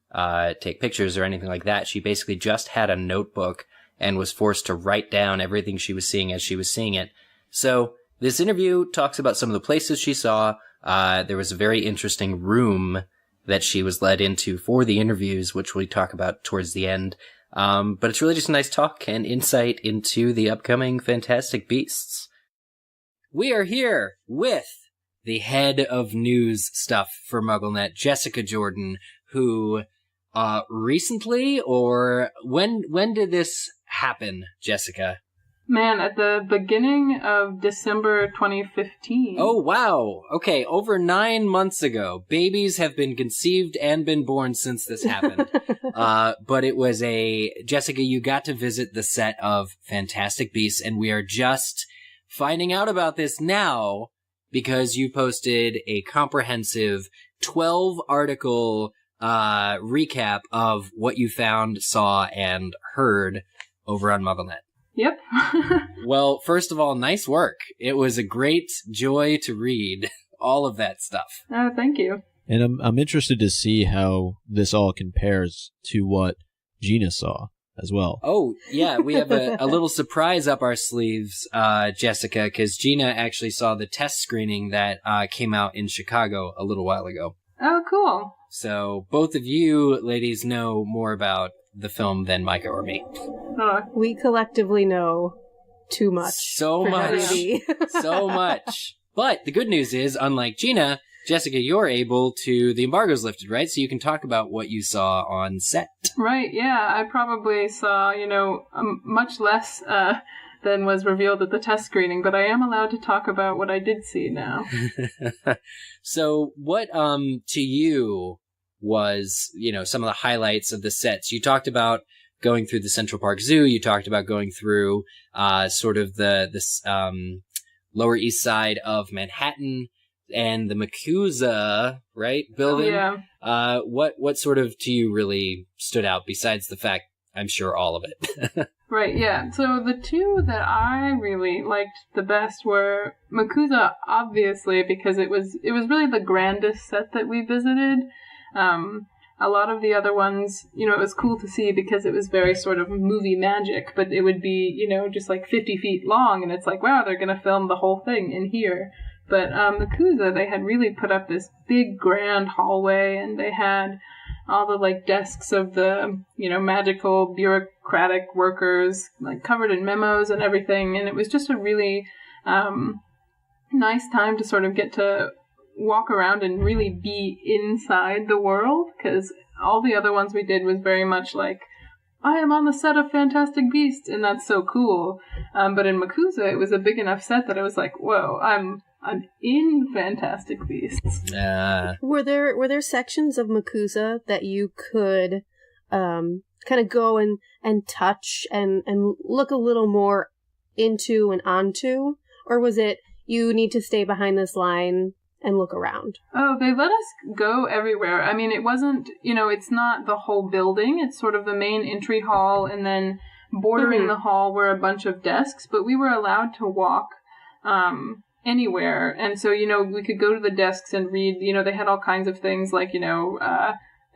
take pictures or anything like that. She basically just had a notebook and was forced to write down everything she was seeing as she was seeing it. So this interview talks about some of the places she saw. There was a very interesting room that she was led into for the interviews, which we talk about towards the end. But it's really just a nice talk and insight into the upcoming Fantastic Beasts. We are here with the head of news stuff for MuggleNet, Jessica Jordan, who recently, or when did this happen, Jessica? Man, at the beginning of December 2015. Oh, wow. Okay, over 9 months ago. Babies have been conceived and been born since this happened. But it was Jessica, you got to visit the set of Fantastic Beasts, and we are just finding out about this now because you posted a comprehensive 12-article recap of what you found, saw, and heard over on MuggleNet. Yep. Well, first of all, nice work. It was a great joy to read all of that stuff. Oh, thank you. And I'm interested to see how this all compares to what Gina saw as well. Oh, yeah, we have a little surprise up our sleeves, Jessica, because Gina actually saw the test screening that came out in Chicago a little while ago. Oh, cool. So both of you ladies know more about the film than Micah or me. We collectively know too much. So much. So much. But the good news is, unlike Gina, Jessica, you're able to, the embargo's lifted, right? So you can talk about what you saw on set. Right, yeah. I probably saw, much less than was revealed at the test screening, but I am allowed to talk about what I did see now. So what, to you, was, some of the highlights of the sets? You talked about going through the Central Park Zoo. You talked about going through sort of this Lower East Side of Manhattan and the MACUSA, right, building. Oh, yeah. What sort of to you really stood out besides the fact, I'm sure, all of it? Right, yeah. So the two that I really liked the best were MACUSA, obviously, because it was really the grandest set that we visited. A lot of the other ones, it was cool to see because it was very sort of movie magic, but it would be, just like 50 feet long, and it's like, wow, they're going to film the whole thing in here. But MACUSA, they had really put up this big grand hallway, and they had all the like desks of the, magical bureaucratic workers, like covered in memos and everything, and it was just a really nice time to sort of get to walk around and really be inside the world, because all the other ones we did was very much like, I am on the set of Fantastic Beasts, and that's so cool. But in MACUSA, it was a big enough set that I was like, whoa, I'm in Fantastic Beasts. Were there sections of MACUSA that you could kind of go and touch and look a little more into and onto? Or was it, you need to stay behind this line and look around? Oh, they let us go everywhere. I mean, it wasn't, it's not the whole building. It's sort of the main entry hall, and then bordering the hall were a bunch of desks, but we were allowed to walk anywhere. And so, we could go to the desks and read, they had all kinds of things like,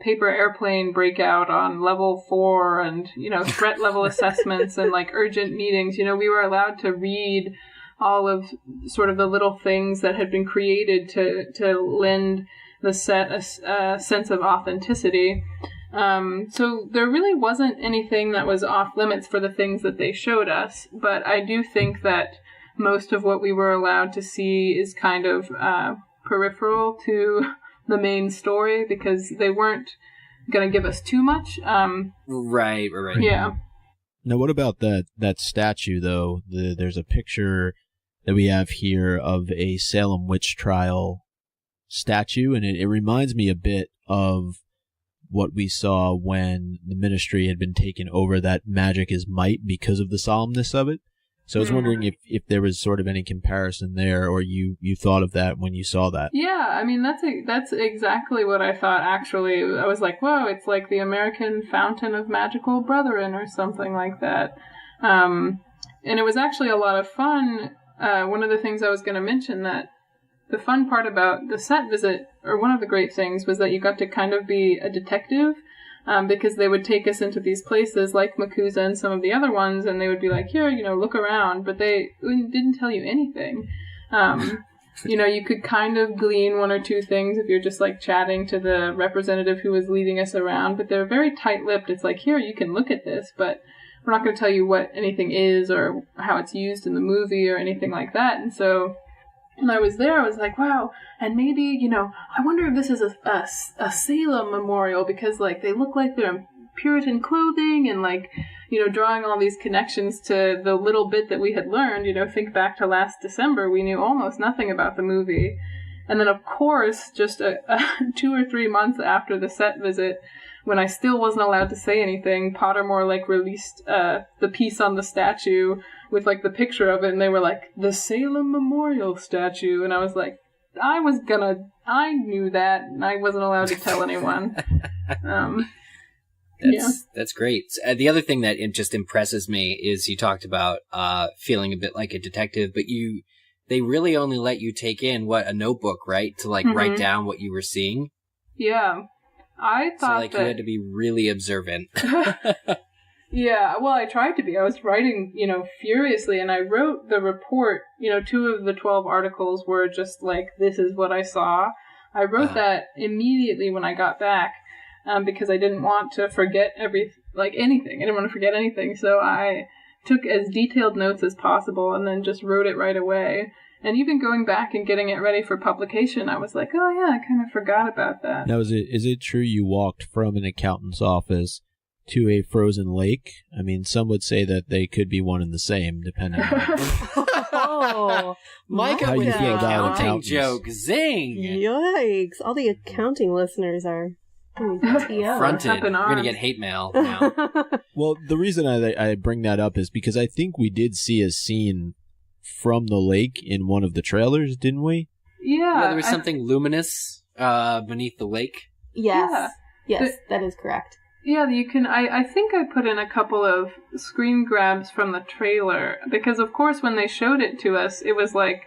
paper airplane breakout on level 4 and, threat level assessments and like urgent meetings. We were allowed to read all of sort of the little things that had been created to lend the set a sense of authenticity. So there really wasn't anything that was off limits for the things that they showed us, but I do think that most of what we were allowed to see is kind of peripheral to the main story, because they weren't going to give us too much. Right. Yeah. Now, what about that statue, though? There's a picture that we have here of a Salem witch trial statue, and it reminds me a bit of what we saw when the Ministry had been taken over, that magic is might, because of the solemnness of it. So I was wondering if there was sort of any comparison there, or you thought of that when you saw that. Yeah, I mean, that's exactly what I thought, actually. I was like, whoa, it's like the American Fountain of Magical Brethren or something like that. And it was actually a lot of fun. One of the things I was going to mention, that the fun part about the set visit, or one of the great things, was that you got to kind of be a detective, because they would take us into these places like MACUSA and some of the other ones, and they would be like, here, look around, but they didn't tell you anything. you could kind of glean one or two things if you're just like chatting to the representative who was leading us around, but they're very tight-lipped. It's like, here, you can look at this, but we're not going to tell you what anything is or how it's used in the movie or anything like that. And so when I was there, I was like, wow, and maybe, I wonder if this is a Salem memorial, because like they look like they're in Puritan clothing and like, drawing all these connections to the little bit that we had learned. Think back to last December, we knew almost nothing about the movie. And then, of course, just 2 or 3 months after the set visit, when I still wasn't allowed to say anything, Pottermore like released the piece on the statue with like the picture of it, and they were like, the Salem Memorial statue, and I was like, I knew that, and I wasn't allowed to tell anyone. That's great. The other thing that it just impresses me is you talked about feeling a bit like a detective, but they really only let you take in a notebook, right? To like write down what you were seeing. Yeah. I thought you had to be really observant. Yeah, well, I tried to be. I was writing, furiously, and I wrote the report. 2 of the 12 articles were just like, this is what I saw. I wrote that immediately when I got back, because I didn't want to forget anything. I didn't want to forget anything, so I took as detailed notes as possible and then just wrote it right away. And even going back and getting it ready for publication, I was like, oh yeah, I kind of forgot about that. Now, is it true you walked from an accountant's office to a frozen lake? I mean, some would say that they could be one and the same, depending on Oh, Micah how you with feel the about accounting accountants. joke. Zing! Yikes. All the accounting listeners are Fronted. Up in We're going to arms. get hate mail now. Well, the reason I bring that up is because I think we did see a scene from the lake in one of the trailers, didn't we? Yeah. There was something luminous beneath the lake. Yes. Yes, that is correct. Yeah, you can. I think I put in a couple of screen grabs from the trailer, because of course when they showed it to us, it was like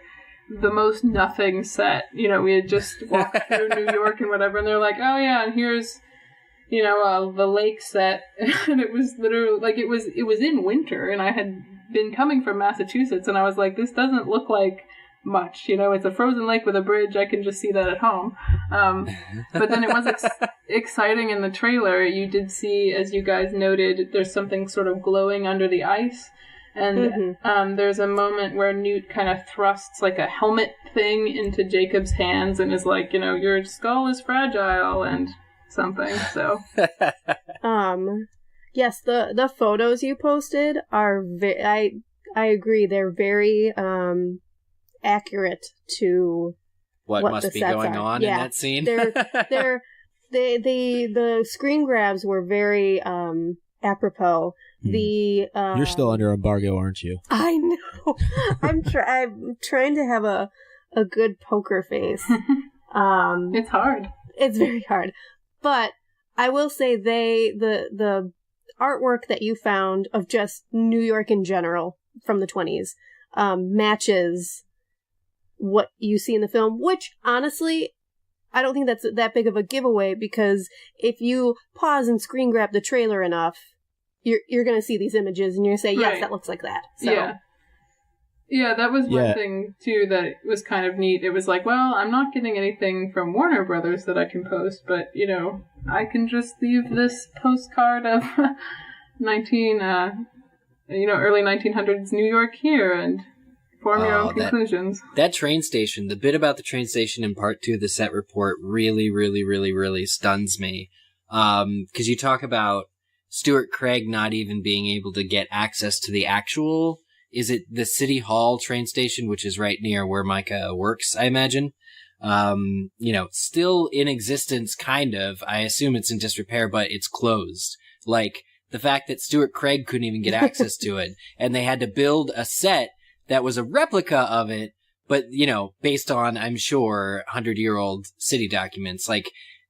the most nothing set. We had just walked through New York and whatever, and they're like, oh yeah, and here's, the lake set, and it was literally like it was in winter, and I had been coming from Massachusetts, and I was like, this doesn't look like much. It's a frozen lake with a bridge. I can just see that at home. But then it was exciting in the trailer. You did see, as you guys noted, there's something sort of glowing under the ice. And there's a moment where Newt kind of thrusts like a helmet thing into Jacob's hands and is like, your skull is fragile and something. So, yes, the photos you posted are I agree, they're very accurate to what must the be sets going are. on Yeah, in that scene. The screen grabs were very apropos. You're still under embargo, aren't you? I know. I'm trying to have a good poker face. it's hard. It's very hard. But I will say the artwork that you found of just New York in general from the 20s matches what you see in the film, which honestly, I don't think that's that big of a giveaway, because if you pause and screen grab the trailer enough, you're going to see these images and you're going to say, yes, Right. that looks like that. So. Yeah, that was one thing, too, that was kind of neat. It was like, well, I'm not getting anything from Warner Brothers that I can post, but, I can just leave this postcard of early 1900s New York here and form your own conclusions. That train station, the bit about the train station in part 2 of the set report really, really, really, really stuns me. Because you talk about Stuart Craig not even being able to get access to the actual, is it the City Hall train station, which is right near where Micah works, I imagine? Still in existence, kind of. I assume it's in disrepair, but it's closed. Like, the fact that Stuart Craig couldn't even get access to it, and they had to build a set that was a replica of it, but, based on, I'm sure, 100-year-old city documents. Like,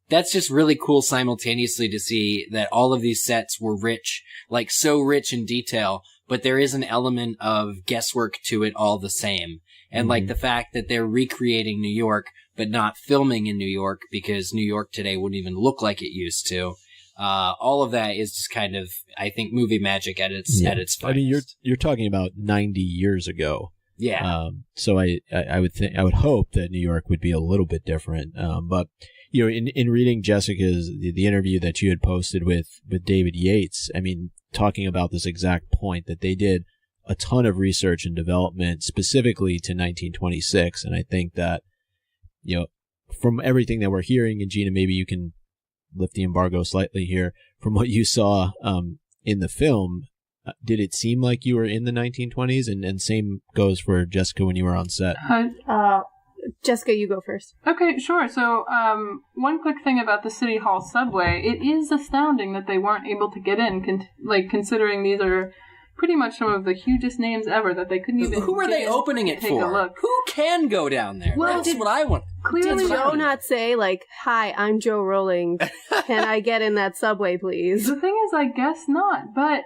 that's just really cool simultaneously to see that all of these sets were rich, like so rich in detail, but there is an element of guesswork to it all the same. And like the fact that they're recreating New York, but not filming in New York because New York today wouldn't even look like it used to. All of that is just kind of, I think, movie magic at its finest. I mean, you're talking about 90 years ago. Yeah. So I would hope that New York would be a little bit different. But in reading Jessica's the interview that you had posted with David Yates, I mean, talking about this exact point that they did a ton of research and development specifically to 1926, and I think that from everything that we're hearing, and Gina, maybe you can lift the embargo slightly here, from what you saw in the film, did it seem like you were in the 1920s? And same goes for Jessica when you were on set. Jessica, you go first. Okay, sure. So, one quick thing about the City Hall subway. It is astounding that they weren't able to get in, considering these are pretty much some of the hugest names ever, that they couldn't even. Who are they opening it take for? A look. Who can go down there? Well, that's what I want. Clearly, Did Joe not say, like, "Hi, I'm Joe Rowling. Can I get in that subway, please?" The thing is, I guess not. But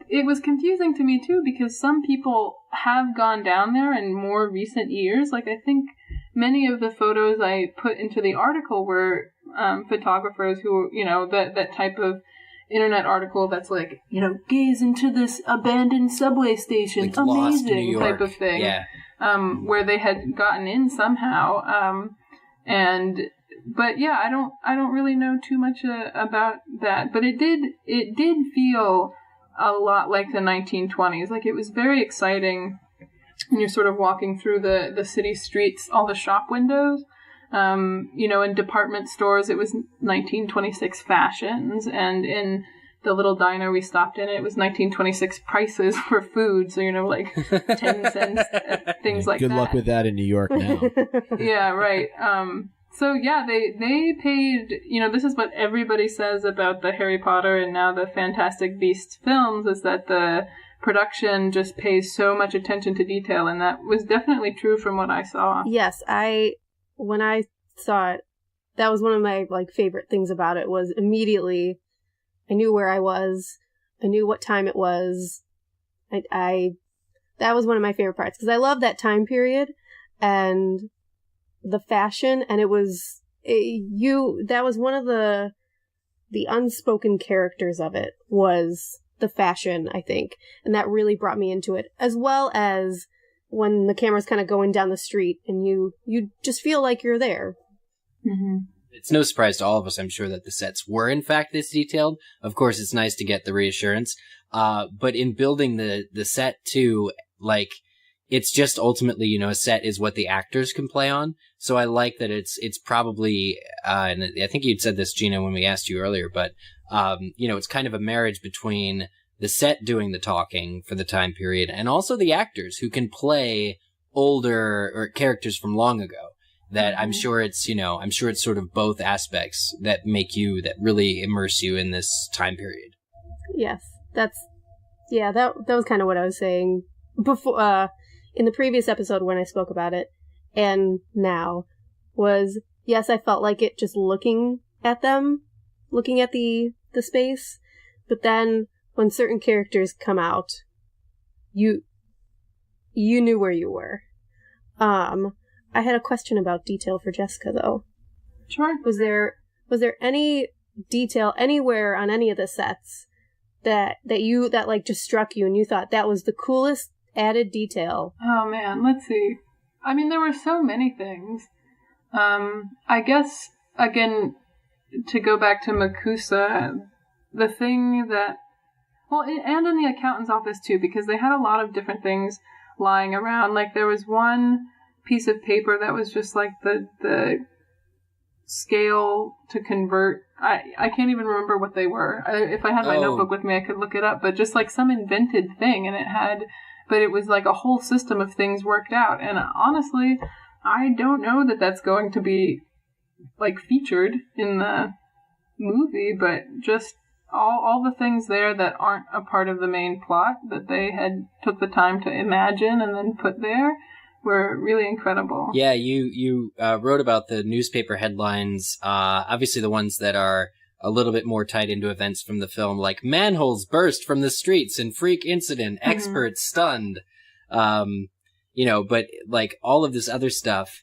it was confusing to me, too, because some people have gone down there in more recent years. Like, I think many of the photos I put into the article were photographers who, that type of internet article that's like, gaze into this abandoned subway station, like Lost New amazing York. type of thing. Yeah. Where they had gotten in somehow. But yeah, I don't really know too much about that. But it did feel a lot like the 1920s. Like, it was very exciting when you're sort of walking through the city streets, all the shop windows. In department stores, it was 1926 fashions, and in the little diner we stopped in, it was 1926 prices for food. So, like 10 cents, things like that. Good luck with that in New York now. Yeah, right. So yeah, they paid, this is what everybody says about the Harry Potter and now the Fantastic Beasts films, is that the production just pays so much attention to detail, and that was definitely true from what I saw. Yes, when I saw it, that was one of my favorite things about it. Was immediately I knew where I was, I knew what time it was. That was one of my favorite parts, because I love that time period and the fashion, and that was one of the unspoken characters of it, was the fashion, I think, and that really brought me into it, as well as when the camera's kind of going down the street and you just feel like you're there. Mm-hmm. It's no surprise to all of us, I'm sure, that the sets were in fact this detailed. Of course, it's nice to get the reassurance. But in building the set too, it's just ultimately, a set is what the actors can play on. So I like that it's probably, and I think you'd said this, Gina, when we asked you earlier, but, it's kind of a marriage between the set doing the talking for the time period and also the actors who can play older or characters from long ago. That I'm sure it's, sort of both aspects that really immerse you in this time period. Yes, that was kind of what I was saying before, in the previous episode when I spoke about it, and now, was, yes, I felt like it just looking at them, looking at the space, but then when certain characters come out, you knew where you were. I had a question about detail for Jessica, though. Sure. Was there any detail anywhere on any of the sets that just struck you and you thought that was the coolest added detail? Oh man, let's see. I mean, there were so many things. I guess, again, to go back to Makusa, the thing that, and in the accountant's office too, because they had a lot of different things lying around. Like, there was one piece of paper that was just like the scale to convert. I can't even remember what they were. If I had my notebook with me, I could look it up, but just like some invented thing, and it was like a whole system of things worked out. And honestly, I don't know that that's going to be featured in the movie, but just all the things there that aren't a part of the main plot that they had took the time to imagine and then put there were really incredible. Yeah, you wrote about the newspaper headlines, obviously the ones that are a little bit more tied into events from the film, like manholes burst from the streets in freak incident, experts stunned, but all of this other stuff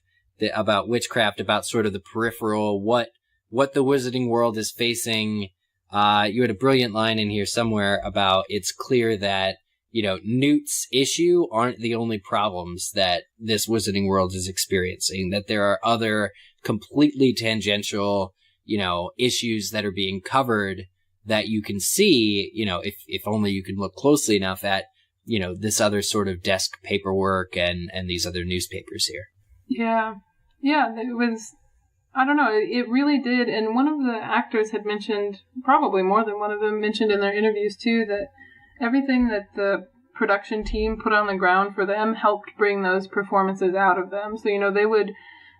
about witchcraft, about sort of the peripheral, what the wizarding world is facing. You had a brilliant line in here somewhere about it's clear that Newt's issue aren't the only problems that this Wizarding World is experiencing, that there are other completely tangential, issues that are being covered that you can see, if only you can look closely enough at, this other sort of desk paperwork and these other newspapers here. Yeah. Yeah, it was, I don't know, it really did. And one of the actors had mentioned, probably more than one of them mentioned in their interviews too, that everything that the production team put on the ground for them helped bring those performances out of them. So,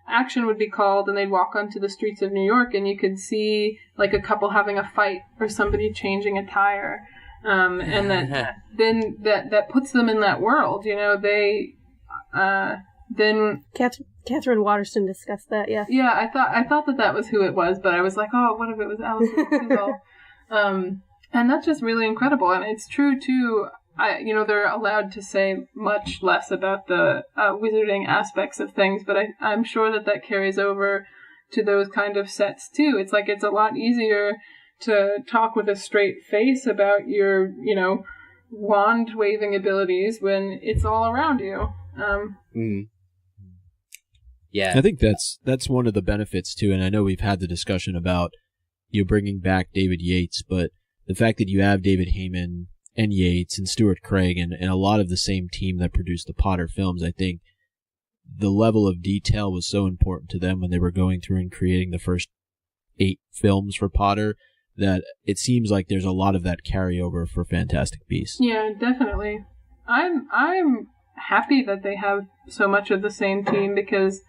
action would be called and they'd walk onto the streets of New York and you could see like a couple having a fight or somebody changing a tire. And that puts them in that world, then Catherine Waterston discussed that, yeah. Yeah, I thought that was who it was, but I was like, oh, what if it was Alice Mackenzal? And that's just really incredible, and it's true too. They're allowed to say much less about the wizarding aspects of things, but I'm sure that carries over to those kind of sets too. It's like it's a lot easier to talk with a straight face about your, wand waving abilities when it's all around you. Yeah, I think that's one of the benefits too, and I know we've had the discussion about bringing back David Yates, but the fact that you have David Heyman and Yates and Stuart Craig and a lot of the same team that produced the Potter films, I think the level of detail was so important to them when they were going through and creating the first 8 films for Potter that it seems like there's a lot of that carryover for Fantastic Beasts. Yeah, definitely. I'm happy that they have so much of the same team because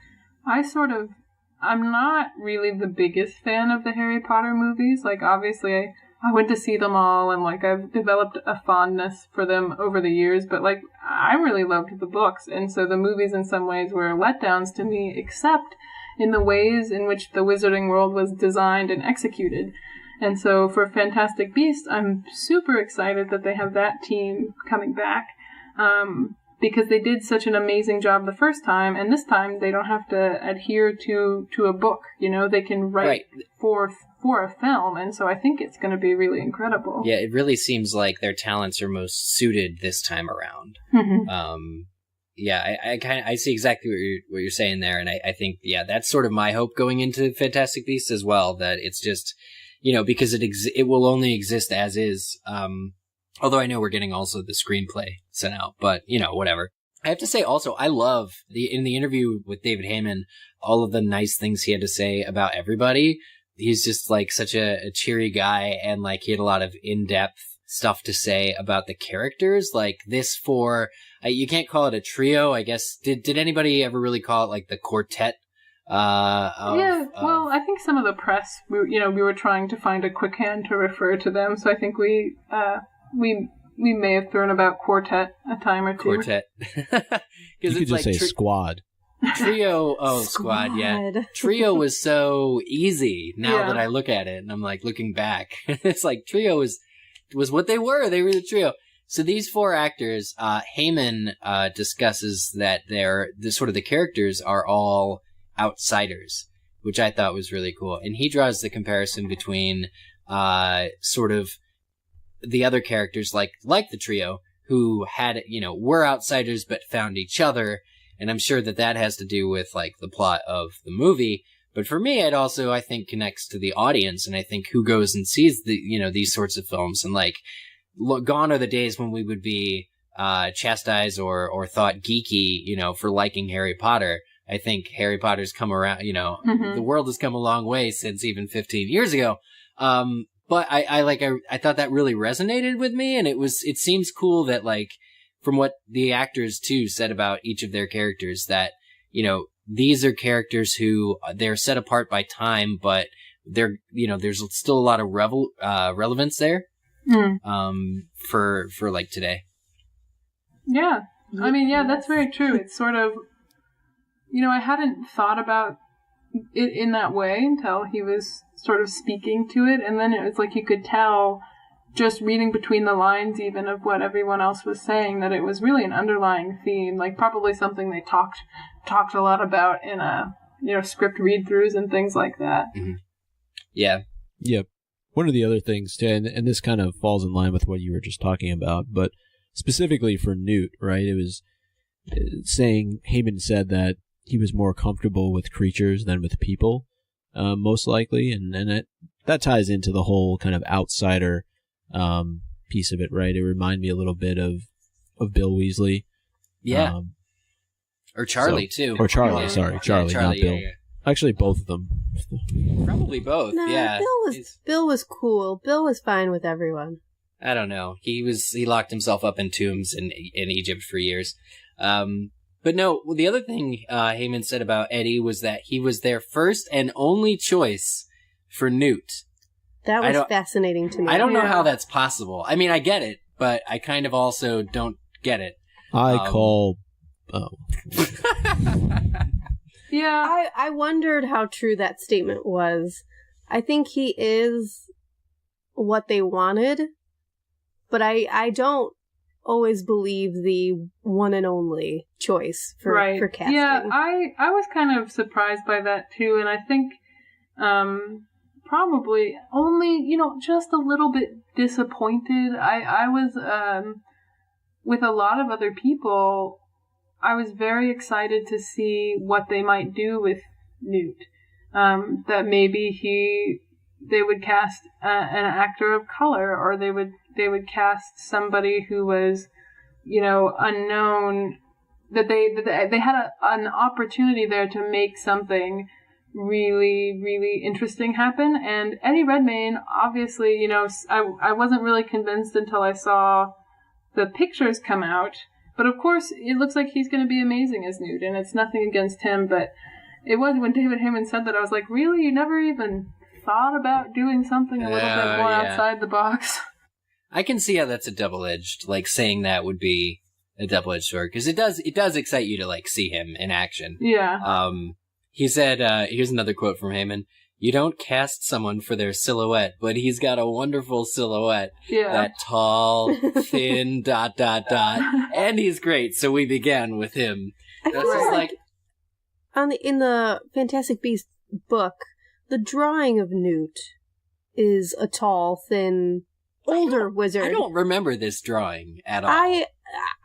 I'm not really the biggest fan of the Harry Potter movies. Like, obviously, I went to see them all, and, like, I've developed a fondness for them over the years, but, like, I really loved the books, and so the movies in some ways were letdowns to me, except in the ways in which the Wizarding World was designed and executed. And so for Fantastic Beasts, I'm super excited that they have that team coming back, because they did such an amazing job the first time, and this time they don't have to adhere to a book. They can write for a film, and so I think it's going to be really incredible. Yeah, it really seems like their talents are most suited this time around. Mm-hmm. I see exactly what you're saying there, and I think that's sort of my hope going into Fantastic Beasts as well. That it's just because it will only exist as is. Although I know we're getting also the screenplay sent out, but whatever. I have to say also, I love in the interview with David Heyman, all of the nice things he had to say about everybody. He's just like such a cheery guy, and like he had a lot of in-depth stuff to say about the characters. Like this you can't call it a trio, I guess. Did anybody ever really call it like the quartet? I think some of the press, we were trying to find a quick hand to refer to them, so I think we may have thrown about quartet a time or two. Quartet. You could just say squad. Trio, squad, yeah. Trio was so easy now that I look at it, and I'm like looking back. It's like trio was what they were. They were the trio. So these 4 actors, Heyman discusses that the characters are all outsiders, which I thought was really cool. And he draws the comparison between sort of the other characters like the trio who had, were outsiders but found each other. And I'm sure that has to do with like the plot of the movie. But for me, it also, I think, connects to the audience. And I think who goes and sees these sorts of films, and like, gone are the days when we would be chastised or thought geeky, for liking Harry Potter. I think Harry Potter's come around, Mm-hmm. The world has come a long way since even 15 years ago. But I thought that really resonated with me, and it seems cool that like, from what the actors too said about each of their characters, that, these are characters who they're set apart by time, but they're, there's still a lot of relevance there. For like today. Yeah. I mean, yeah, that's very true. It's sort of, I hadn't thought about it in that way until he was sort of speaking to it. And then it was like you could tell, just reading between the lines even of what everyone else was saying, that it was really an underlying theme, like probably something they talked a lot about in script read-throughs and things like that. Mm-hmm. Yeah. Yep. One of the other things, too, and this kind of falls in line with what you were just talking about, but specifically for Newt, right? It was Heyman said that he was more comfortable with creatures than with people, most likely, and that ties into the whole kind of outsider piece of it, right? It reminded me a little bit of Bill Weasley. Yeah. Or Charlie, too. Or Charlie, sorry. Charlie, not Bill. Yeah. Actually, both of them. Probably both, Nah, yeah. Bill was cool. Bill was fine with everyone. I don't know. He locked himself up in tombs in Egypt for years. But no, the other thing Heyman said about Eddie was that he was their first and only choice for Newt. That was fascinating to me. I don't know how that's possible. I mean, I get it, but I kind of also don't get it. Yeah. I wondered how true that statement was. I think he is what they wanted, but I don't always believe the one and only choice for casting. Yeah, I was kind of surprised by that too, and I think probably only, just a little bit disappointed. I was with a lot of other people, I was very excited to see what they might do with Newt. That maybe they would cast an actor of color, or they would cast somebody who was, unknown. That they had an opportunity there to make something really, really interesting happen. And Eddie Redmayne, obviously, I wasn't really convinced until I saw the pictures come out. But of course, it looks like he's going to be amazing as Newt, and it's nothing against him, but it was when David Heyman said that, I was like, really? You never even thought about doing something a little bit more outside the box? I can see how that's a double-edged, saying that would be a double-edged sword, because it does excite you to, see him in action. Yeah. He said, here's another quote from Heyman, "You don't cast someone for their silhouette, but he's got a wonderful silhouette. Yeah. That tall, thin, ... And he's great, so we began with him." I That's feel just like in the Fantastic Beasts book, the drawing of Newt is a tall, thin, older wizard. I don't remember this drawing at all.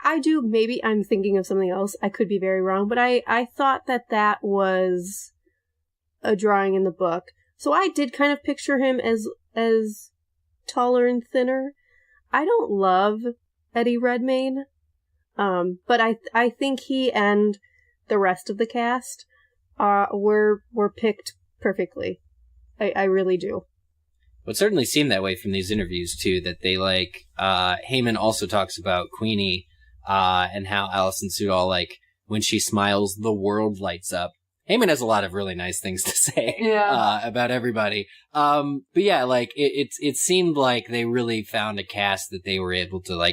I do. Maybe I'm thinking of something else. I could be very wrong, but I thought that was a drawing in the book. So I did kind of picture him as taller and thinner. I don't love Eddie Redmayne, but I think he and the rest of the cast were picked perfectly. I really do. Well, it certainly seemed that way from these interviews too. That they Heyman also talks about Queenie and how Alison Sudol, when she smiles, the world lights up. Heyman has a lot of really nice things to say about everybody. But yeah, it seemed like they really found a cast that they were able to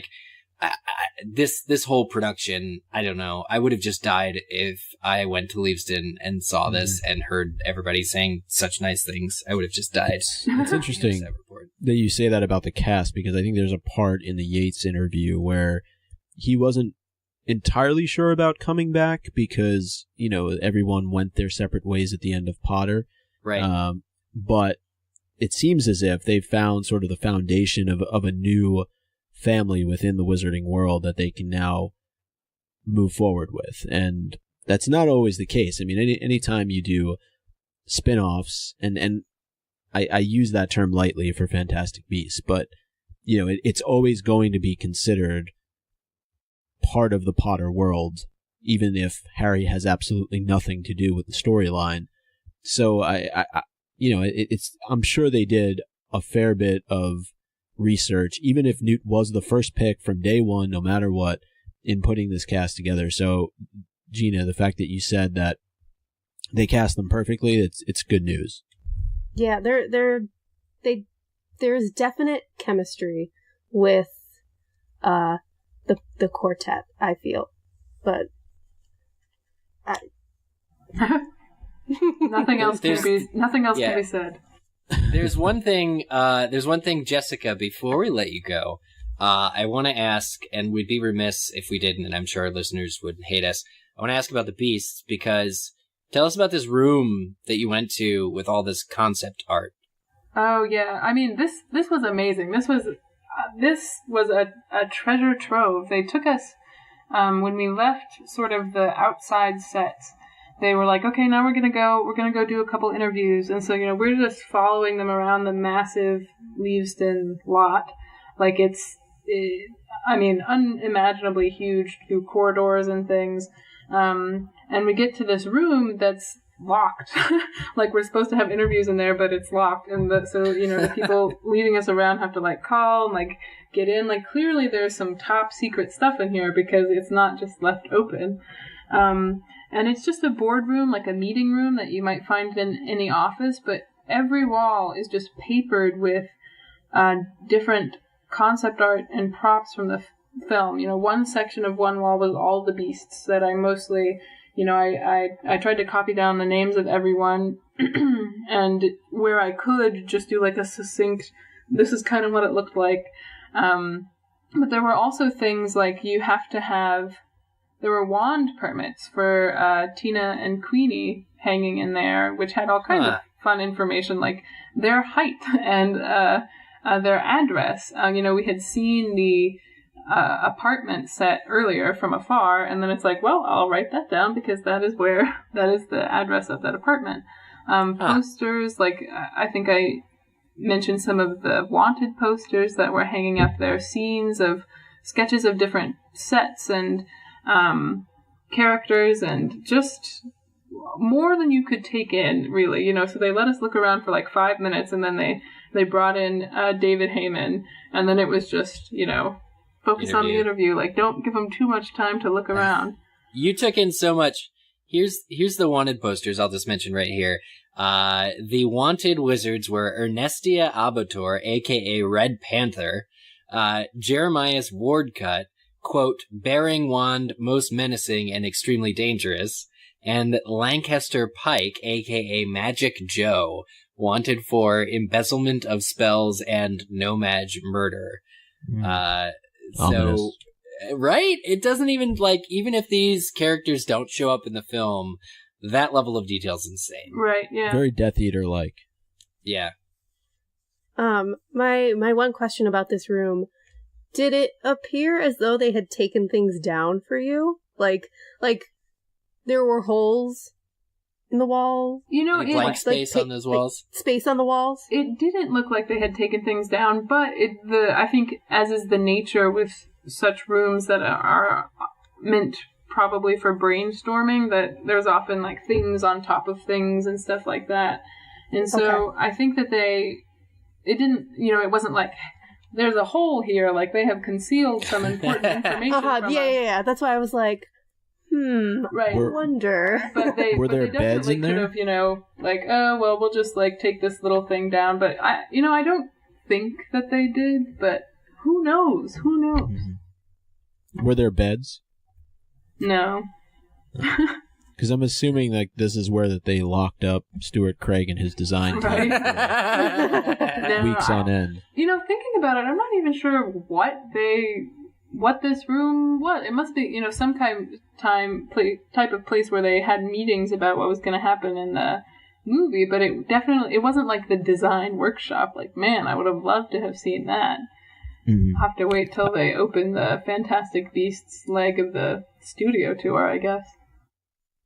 this whole production. I don't know. I would have just died if I went to Leavesden and saw this and heard everybody saying such nice things. I would have just died. It's interesting that you say that about the cast, because I think there's a part in the Yates interview where he wasn't entirely sure about coming back because, everyone went their separate ways at the end of Potter. Right. But it seems as if they've found sort of the foundation of a new family within the wizarding world that they can now move forward with. And that's not always the case. I mean, any time you do spin-offs, and I use that term lightly for Fantastic Beasts, but, it's always going to be considered part of the Potter world, even if Harry has absolutely nothing to do with the storyline. So I'm sure they did a fair bit of research, even if Newt was the first pick from day one, no matter what, in putting this cast together. So, Gina, the fact that you said that they cast them perfectly, it's good news. Yeah, there's definite chemistry with the quartet, I feel, but nothing else can be said. There's one thing, Jessica, before we let you go, I want to ask, and we'd be remiss if we didn't, and I'm sure our listeners would hate us. I want to ask about the Beasts, because tell us about this room that you went to with all this concept art. Oh yeah, I mean this was amazing. This was this was a treasure trove. They took us, when we left sort of the outside sets, they were like, okay, now we're gonna go do a couple interviews. And so, we're just following them around the massive Leavesden lot. Like unimaginably huge through corridors and things. And we get to this room that's locked. Like, we're supposed to have interviews in there, but it's locked. And so the people leading us around have to like call and like get in. Like, clearly there's some top secret stuff in here because it's not just left open. And it's just a boardroom, like a meeting room that you might find in any office, but every wall is just papered with different concept art and props from the film. One section of one wall was all the beasts that I mostly, I tried to copy down the names of everyone and where I could just do like a succinct, this is kind of what it looked like. But there were also things like there were wand permits for Tina and Queenie hanging in there, which had all kinds of fun information, like their height and their address. We had seen the apartment set earlier from afar, and then it's like, well, I'll write that down because that is the address of that apartment. Posters, like I think I mentioned some of the wanted posters that were hanging up there, scenes of sketches of different sets and characters, and just more than you could take in, really. So they let us look around for like 5 minutes, and then they brought in David Heyman, and then it was just focus on the interview. Like, don't give them too much time to look around. You took in so much. Here's the wanted posters. I'll just mention right here. The wanted wizards were Ernestia Abator, aka Red Panther, Jeremias Wardcut, quote, bearing wand, most menacing and extremely dangerous, and Lancaster Pike, aka Magic Joe, wanted for embezzlement of spells and no-mage murder. So, right? It doesn't even, even if these characters don't show up in the film, that level of detail is insane. Right, yeah. Very Death Eater-like. Yeah. My one question about this room, did it appear as though they had taken things down for you? Like there were holes in the walls? Blank space on those walls? Space on the walls? It didn't look like they had taken things down, but I think, as is the nature with such rooms that are meant probably for brainstorming, that there's often like things on top of things and stuff like that. And so okay. I think that it wasn't like, there's a hole here, like they have concealed some important information from us. Yeah. That's why I was like, right. I wonder. But were there beds in there? Could have, like, oh, well, we'll just like take this little thing down. But I don't think that they did. But who knows? Were there beds? No. Because I'm assuming like this is where that they locked up Stuart Craig and his design team for weeks on end. Thinking about it, I'm not even sure what this room was. It must be, some type of place where they had meetings about what was going to happen in the movie, but it wasn't like the design workshop. Like, man, I would have loved to have seen that. Mm-hmm. I'll have to wait till they open the Fantastic Beasts leg of the studio tour, I guess.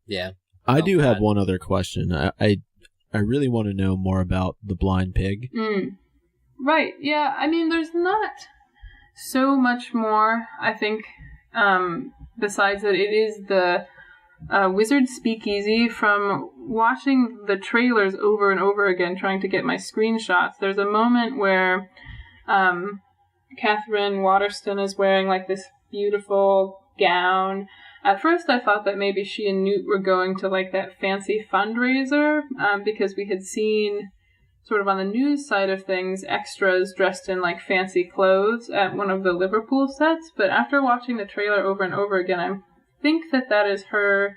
Yeah. I do have one other question. I really want to know more about the blind pig. Right. Yeah. I mean, there's not so much more, I think, besides that it is the Wizard Speakeasy. From watching the trailers over and over again, trying to get my screenshots, there's a moment where Catherine Waterston is wearing like this beautiful gown. At first I thought that maybe she and Newt were going to like that fancy fundraiser, because we had seen sort of on the news side of things extras dressed in like fancy clothes at one of the Liverpool sets. But after watching the trailer over and over again, I think that is her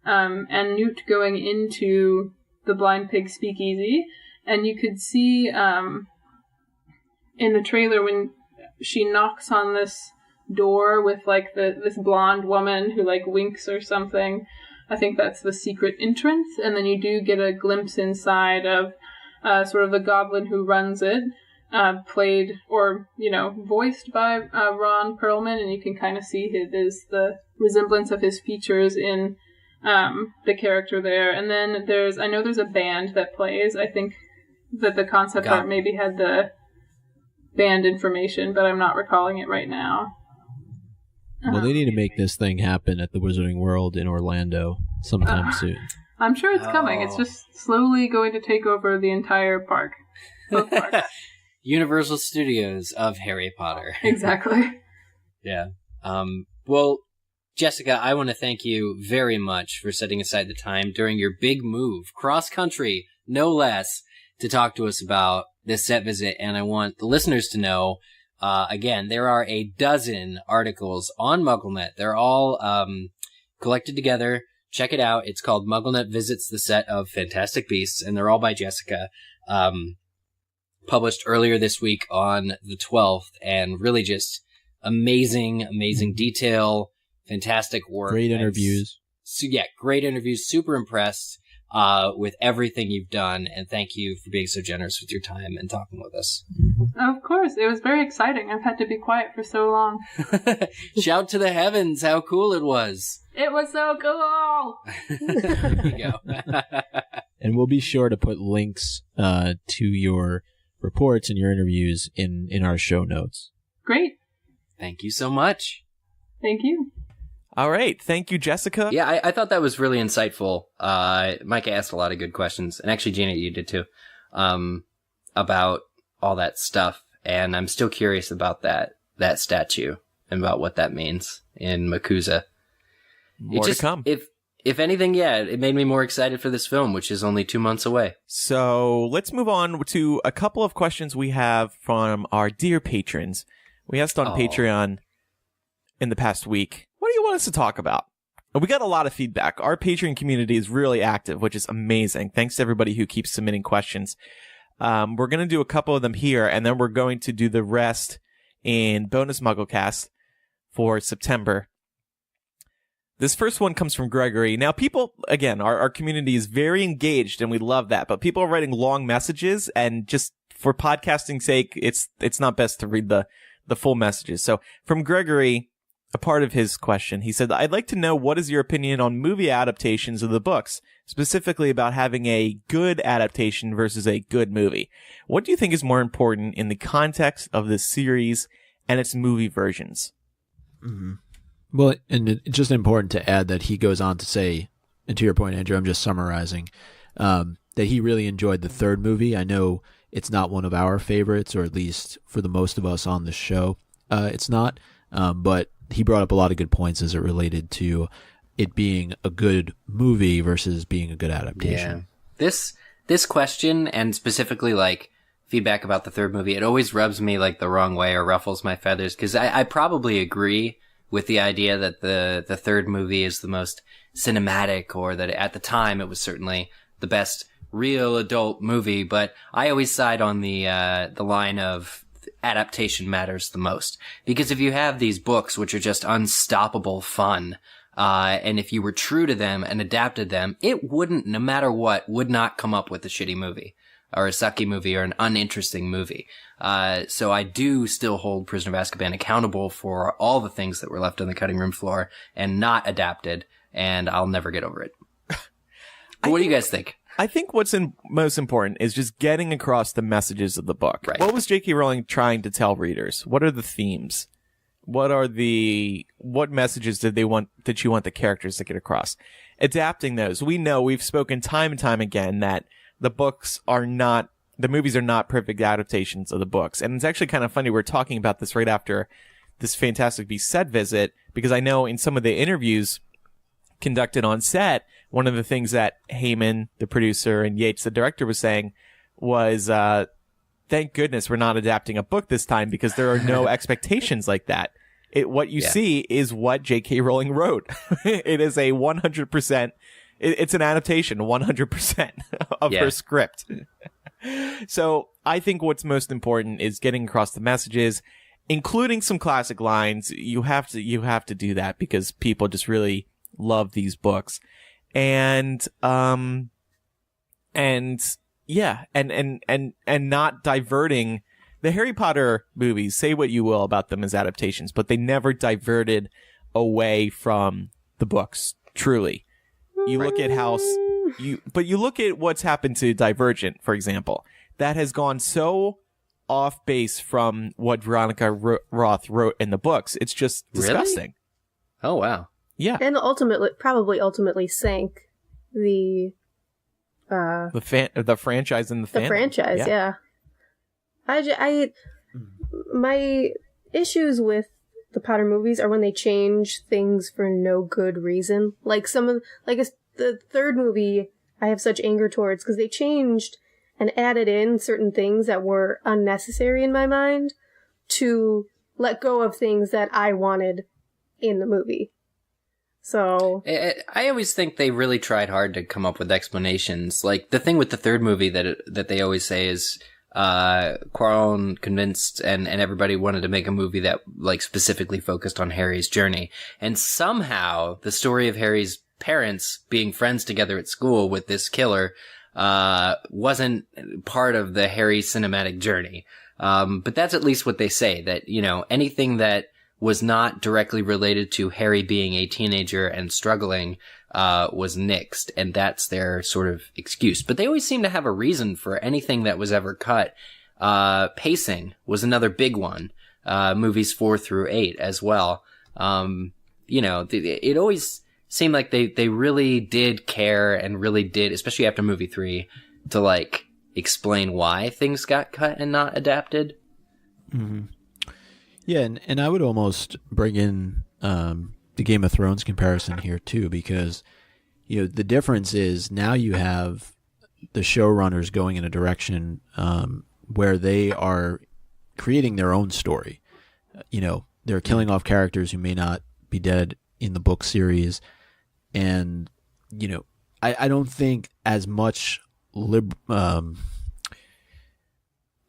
and Newt going into the Blind Pig Speakeasy. And you could see in the trailer when she knocks on this door with like this blonde woman who like winks or something. I think that's the secret entrance, and then you do get a glimpse inside of sort of the goblin who runs it. played or, voiced by Ron Perlman, and you can kind of see the resemblance of his features in the character there. And then I know there's a band that plays. I think that the concept art maybe had the band information, but I'm not recalling it right now. Well, they need to make this thing happen at the Wizarding World in Orlando sometime soon. I'm sure it's coming. It's just slowly going to take over the entire park. Both parks. Universal Studios of Harry Potter. Exactly. Yeah. Well, Jessica, I want to thank you very much for setting aside the time during your big move, cross-country, no less, to talk to us about this set visit. And I want the listeners to know, again, there are a dozen articles on MuggleNet. They're all collected together. Check it out. It's called MuggleNet Visits the Set of Fantastic Beasts, and they're all by Jessica. Published earlier this week on the 12th, and really just amazing detail, fantastic work. Great interviews. So yeah, great interviews. Super impressed with everything you've done, and thank you for being so generous with your time and talking with us. Of course, it was very exciting. I've had to be quiet for so long. Shout to the heavens how cool it was. It was so cool! There you go. And we'll be sure to put links to your reports and your interviews in our show notes. Great. Thank you so much. Thank you. All right. Thank you, Jessica. Yeah, I thought that was really insightful. Micah asked a lot of good questions, and actually, Janet, you did too, about all that stuff. And I'm still curious about that statue and about what that means in MACUSA. More to come. If anything, yeah, it made me more excited for this film, which is only 2 months away. So let's move on to a couple of questions we have from our dear patrons. We asked on Patreon in the past week, what do you want us to talk about? And we got a lot of feedback. Our Patreon community is really active, which is amazing. Thanks to everybody who keeps submitting questions. We're going to do a couple of them here, and then we're going to do the rest in bonus MuggleCast for September. This first one comes from Gregory. Now, people, again, our community is very engaged, and we love that. But people are writing long messages, and just for podcasting's sake, it's not best to read the full messages. So, from Gregory, a part of his question, he said, I'd like to know what is your opinion on movie adaptations of the books, specifically about having a good adaptation versus a good movie. What do you think is more important in the context of this series and its movie versions? Mm-hmm. Well, and it's just important to add that he goes on to say, and to your point, Andrew, I'm just summarizing, that he really enjoyed the third movie. I know it's not one of our favorites, or at least for the most of us on the show, it's not. But he brought up a lot of good points as it related to it being a good movie versus being a good adaptation. Yeah. This question, and specifically like feedback about the third movie, it always rubs me like the wrong way or ruffles my feathers, because I probably agree with the idea that the third movie is the most cinematic, or that at the time it was certainly the best real adult movie. But I always side on the line of adaptation matters the most, because if you have these books which are just unstoppable fun, and if you were true to them and adapted them, it wouldn't, no matter what, would not come up with a shitty movie or a sucky movie or an uninteresting movie. So I do still hold Prisoner of Azkaban accountable for all the things that were left on the cutting room floor and not adapted, and I'll never get over it. What do you guys think? I think what's most important is just getting across the messages of the book. Right. What was J.K. Rowling trying to tell readers? What are the themes? What messages did you want the characters to get across? Adapting those. We know, we've spoken time and time again that the movies are not perfect adaptations of the books. And it's actually kind of funny, we're talking about this right after this Fantastic Beasts set visit, because I know in some of the interviews conducted on set, one of the things that Heyman, the producer, and Yates, the director, was saying was, thank goodness we're not adapting a book this time, because there are no expectations like that. What you see is what J.K. Rowling wrote. It is a 100%, it's an adaptation, 100% of her script. So I think what's most important is getting across the messages, including some classic lines. You have to do that, because people just really love these books. And not diverting the Harry Potter movies, say what you will about them as adaptations, but they never diverted away from the books, truly. You look at you look at what's happened to Divergent, for example. That has gone so off base from what Veronica Roth wrote in the books. It's just disgusting. Really? Oh, wow. Yeah. And ultimately sank the franchise and the fandom. franchise, yeah. My issues with the Potter movies are when they change things for no good reason. Like the third movie, I have such anger towards because they changed and added in certain things that were unnecessary in my mind to let go of things that I wanted in the movie. So I always think they really tried hard to come up with explanations. Like the thing with the third movie that they always say is Quaron convinced and everybody wanted to make a movie that like specifically focused on Harry's journey. And somehow the story of Harry's parents being friends together at school with this killer wasn't part of the Harry cinematic journey. But that's at least what they say, that, you know, anything that was not directly related to Harry being a teenager and struggling was nixed, and that's their sort of excuse. But they always seem to have a reason for anything that was ever cut. Pacing was another big one. Movies 4 through 8 as well. You know, it always seemed like they really did care and really did, especially after movie 3, to like explain why things got cut and not adapted. Mm-hmm. Yeah, and I would almost bring in the Game of Thrones comparison here too, because you know the difference is now you have the showrunners going in a direction where they are creating their own story. You know, they're killing off characters who may not be dead in the book series, and you know, I don't think as much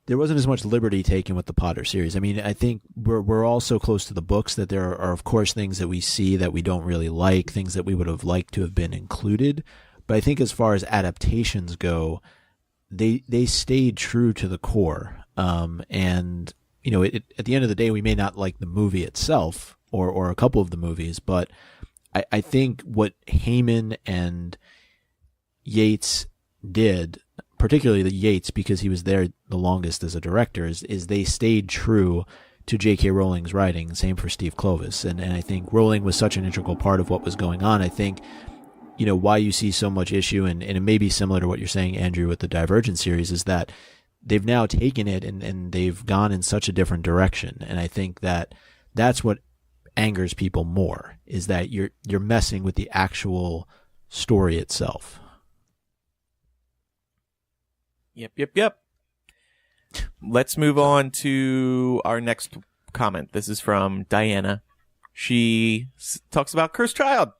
there wasn't as much liberty taken with the Potter series. I mean, I think we're all so close to the books that there are, of course, things that we see that we don't really like, things that we would have liked to have been included. But I think as far as adaptations go, they stayed true to the core. And, you know, at the end of the day, we may not like the movie itself or a couple of the movies, but I think what Heyman and Yates did, particularly the Yates, because he was there the longest as a director, is they stayed true to J.K. Rowling's writing. Same for Steve Kloves. And I think Rowling was such an integral part of what was going on. I think, you know, why you see so much issue, and it may be similar to what you're saying, Andrew, with the Divergent series, is that they've now taken it and they've gone in such a different direction. And I think that that's what angers people more, is that you're messing with the actual story itself. Yep. Let's move on to our next comment. This is from Diana. She talks about Cursed Child.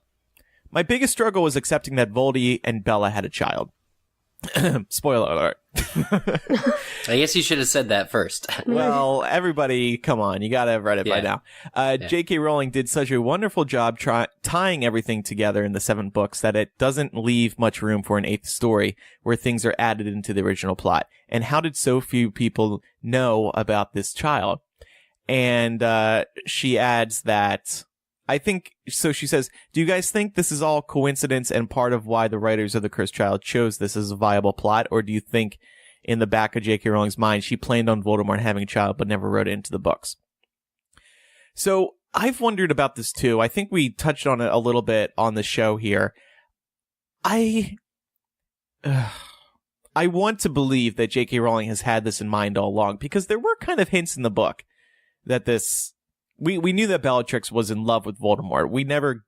My biggest struggle was accepting that Voldy and Bella had a child. Spoiler alert. I guess you should have said that first. Well, everybody, come on. You gotta have read it by now. J.K. Rowling did such a wonderful job tying everything together in the 7 books that it doesn't leave much room for an 8th story where things are added into the original plot. And how did so few people know about this child? And she adds that, I think, so she says, do you guys think this is all coincidence and part of why the writers of The Cursed Child chose this as a viable plot? Or do you think in the back of J.K. Rowling's mind, she planned on Voldemort having a child but never wrote it into the books? So I've wondered about this too. I think we touched on it a little bit on the show here. I want to believe that J.K. Rowling has had this in mind all along, because there were kind of hints in the book that this... We knew that Bellatrix was in love with Voldemort. We never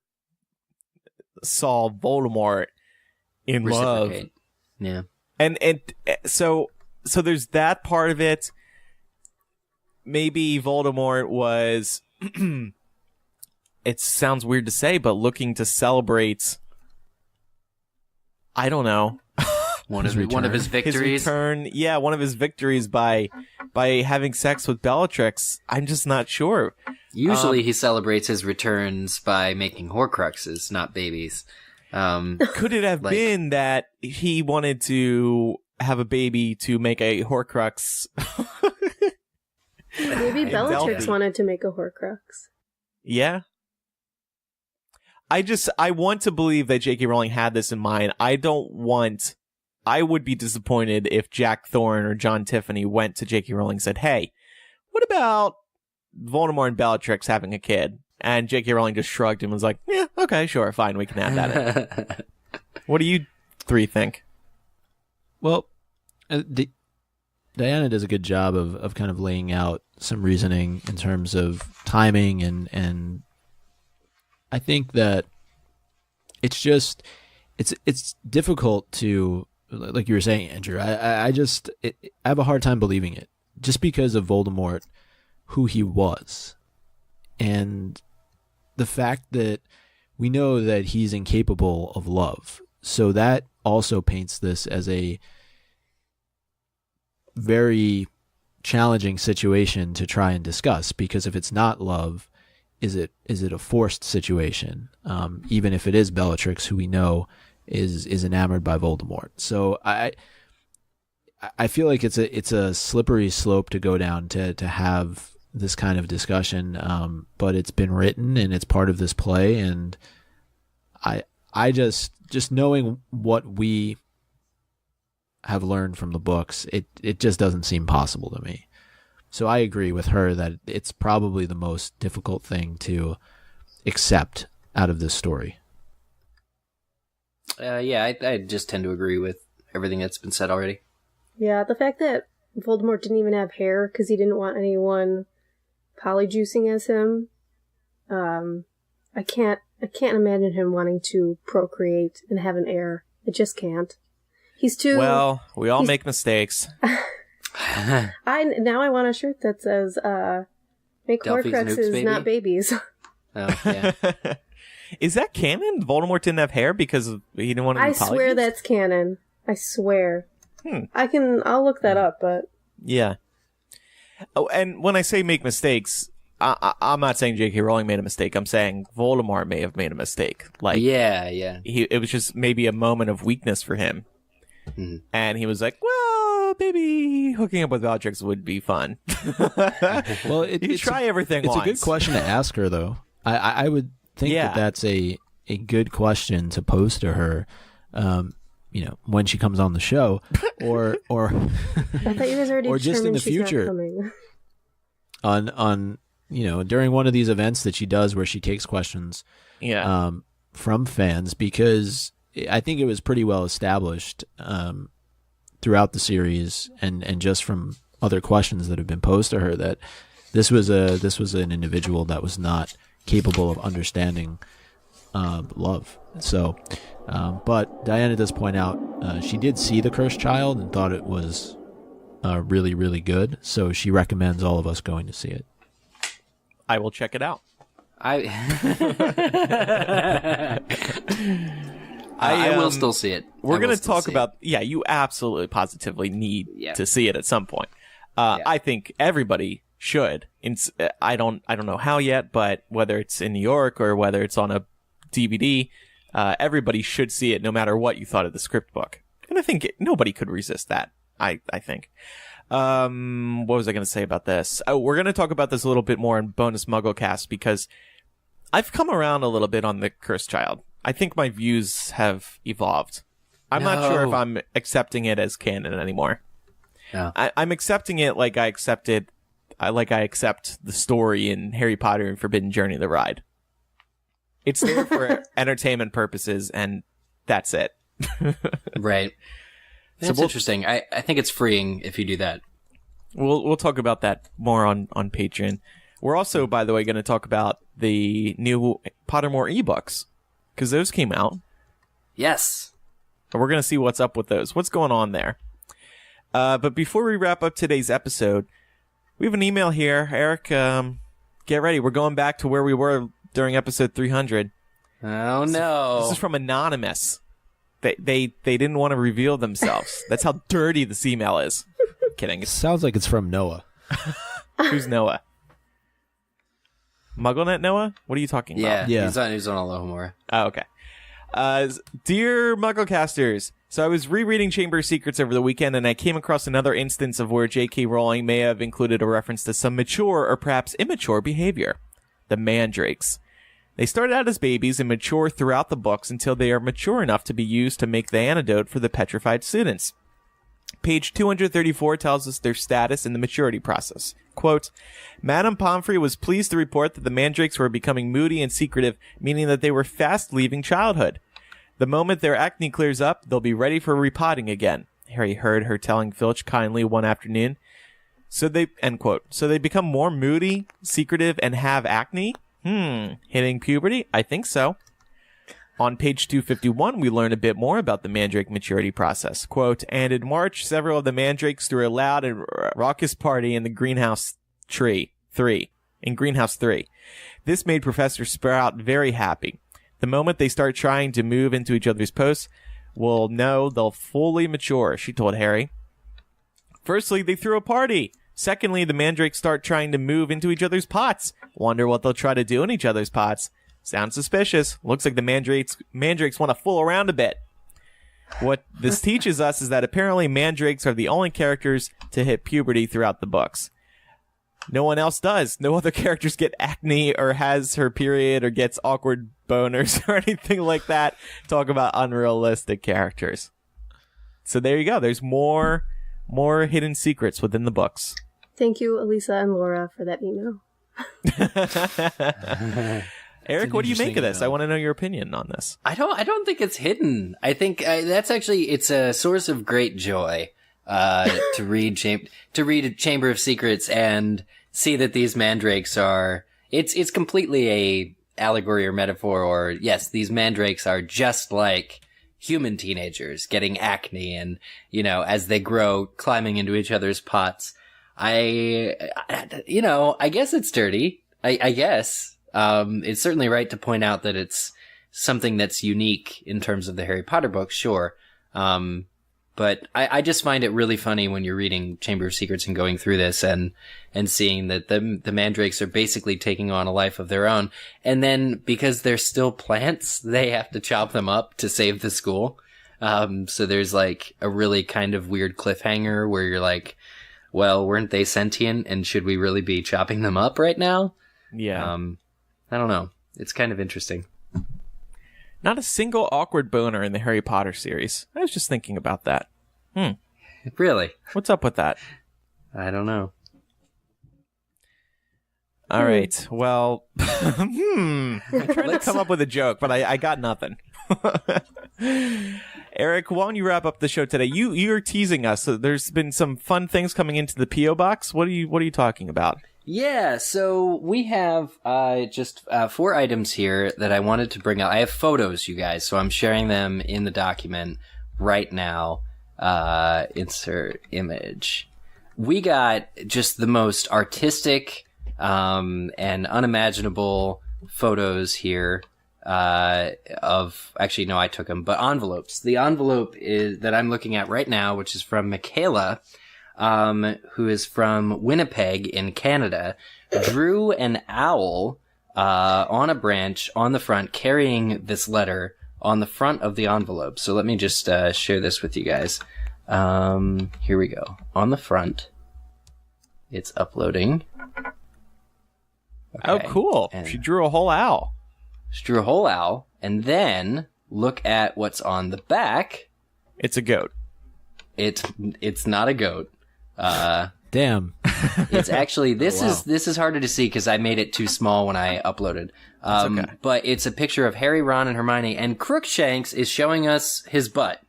saw Voldemort in love. Yeah. And so there's that part of it. Maybe Voldemort was it sounds weird to say, but looking to celebrate, I don't know. One of his victories. His return, yeah, one of his victories by having sex with Bellatrix. I'm just not sure. Usually he celebrates his returns by making Horcruxes, not babies. Could it have been that he wanted to have a baby to make a Horcrux Maybe Bellatrix Delphi. wanted to make a Horcrux. Yeah. I want to believe that J.K. Rowling had this in mind. I would be disappointed if Jack Thorne or John Tiffany went to J.K. Rowling and said, hey, what about Voldemort and Bellatrix having a kid? And J.K. Rowling just shrugged and was like, yeah, okay, sure, fine, we can have that in. What do you three think? Well, Diana does a good job of kind of laying out some reasoning in terms of timing, and I think that it's just it's difficult to, like you were saying, Andrew. I have a hard time believing it just because of Voldemort, who he was, and the fact that we know that he's incapable of love. So that also paints this as a very challenging situation to try and discuss, because if it's not love, is it a forced situation? Even if it is Bellatrix, who we know is enamored by Voldemort. So I feel like it's a slippery slope to go down to have this kind of discussion. But it's been written and it's part of this play, and I just knowing what we have learned from the books, it just doesn't seem possible to me. So I agree with her that it's probably the most difficult thing to accept out of this story. I just tend to agree with everything that's been said already. Yeah, the fact that Voldemort didn't even have hair because he didn't want anyone polyjuicing as him. I can't imagine him wanting to procreate and have an heir. I just can't. He's too... Well, we all make mistakes. I want a shirt that says, make Delphi's Horcruxes, Nukes, baby. not babies. Oh, yeah. Is that canon? Voldemort didn't have hair because he didn't want to be I swear polyjuiced? that's canon. I swear. I'll look that up, but... Yeah. Oh, and when I say make mistakes, I'm not saying J.K. Rowling made a mistake. I'm saying Voldemort may have made a mistake. Like, yeah. It was just maybe a moment of weakness for him. Mm-hmm. And he was like, well, maybe hooking up with Bellatrix would be fun. Well, you try everything once. It's a good question to ask her, though. I would think that's a good question to pose to her, when she comes on the show, or I thought you guys already or just in the she's not future. coming. on during one of these events that she does where she takes questions from fans, because I think it was pretty well established throughout the series and just from other questions that have been posed to her that this was an individual that was not capable of understanding love. So but Diana does point out she did see The Cursed Child and thought it was really, really good, so she recommends all of us going to see it. I will check it out. I will still see it. We're going to talk about... Yeah, you absolutely positively need to see it at some point. I think everybody should. I don't know how yet, but whether it's in New York or whether it's on a DVD, everybody should see it no matter what you thought of the script book. And I think nobody could resist that, I think. What was I going to say about this? Oh, we're going to talk about this a little bit more in bonus MuggleCast because I've come around a little bit on The Cursed Child. I think my views have evolved. I'm not sure if I'm accepting it as canon anymore. No. I'm accepting it like I accept the story in Harry Potter and Forbidden Journey: The Ride. It's there for entertainment purposes, and that's it. Right. That's interesting. I think it's freeing if you do that. We'll talk about that more on Patreon. We're also, by the way, going to talk about the new Pottermore ebooks because those came out. Yes. And we're going to see what's up with those. What's going on there? But before we wrap up today's episode, we have an email here. Eric, get ready. We're going back to where we were during episode 300. Oh, no. This is from Anonymous. They didn't want to reveal themselves. That's how dirty this email is. Kidding. It sounds like it's from Noah. Who's Noah? MuggleNet Noah? What are you talking about? Yeah. He's on Alohomora. Oh, okay. Dear MuggleCasters, So I was rereading Chamber of Secrets over the weekend, and I came across another instance of where J.K. Rowling may have included a reference to some mature or perhaps immature behavior. The mandrakes. They start out as babies and mature throughout the books until they are mature enough to be used to make the antidote for the petrified students. Page 234 tells us their status in the maturity process. Quote, Madame Pomfrey was pleased to report that the mandrakes were becoming moody and secretive, meaning that they were fast leaving childhood. The moment their acne clears up, they'll be ready for repotting again, Harry heard her telling Filch kindly one afternoon. So they, end quote, so they become more moody, secretive, and have acne? Hitting puberty? I think so. On page 251, we learn a bit more about the mandrake maturity process. Quote, and in March, several of the mandrakes threw a loud and raucous party in the greenhouse greenhouse 3. This made Professor Sprout very happy. The moment they start trying to move into each other's posts, we'll know they'll fully mature, she told Harry. Firstly, they threw a party. Secondly, the mandrakes start trying to move into each other's pots. Wonder what they'll try to do in each other's pots. Sounds suspicious. Looks like the mandrakes want to fool around a bit. What this teaches us is that apparently mandrakes are the only characters to hit puberty throughout the books. No one else does. No other characters get acne or has her period or gets awkward boners or anything like that. Talk about unrealistic characters. So there you go. There's more hidden secrets within the books. Thank you, Elisa and Laura, for that email. Eric, what do you make of this? I want to know your opinion on this. I don't think it's hidden. I think that's actually, it's a source of great joy, to read Chamber of Secrets and see that these mandrakes are, it's completely a allegory or metaphor, or yes, these mandrakes are just like human teenagers getting acne and, as they grow, climbing into each other's pots. I guess it's dirty. I guess. It's certainly right to point out that it's something that's unique in terms of the Harry Potter books, sure. But I just find it really funny when you're reading Chamber of Secrets and going through this and seeing that the mandrakes are basically taking on a life of their own. And then because they're still plants, they have to chop them up to save the school. So there's like a really kind of weird cliffhanger where you're like, well, weren't they sentient and should we really be chopping them up right now? Yeah. I don't know. It's kind of interesting. Not a single awkward boner in the Harry Potter series. I was just thinking about that. Really? What's up with that? I don't know. All right. Well, I'm trying to come up with a joke, but I got nothing. Eric, why don't you wrap up the show today? You're teasing us. So there's been some fun things coming into the P.O. box. What are you talking about? Yeah, so we have just 4 items here that I wanted to bring up. I have photos, you guys, so I'm sharing them in the document right now. Insert image. We got just the most artistic and unimaginable photos here of... Actually, no, I took them, but envelopes. The envelope that I'm looking at right now, which is from Michaela, who is from Winnipeg in Canada, drew an owl on a branch on the front, carrying this letter on the front of the envelope. So let me just share this with you guys. Here we go. On the front, it's uploading. Okay. Oh, cool. And she drew a whole owl. She drew a whole owl, and then look at what's on the back. It's a goat. It's not a goat. Damn. It's actually, this wow. is harder to see because I made it too small when I uploaded. Okay. But it's a picture of Harry, Ron, and Hermione, and Crookshanks is showing us his butt.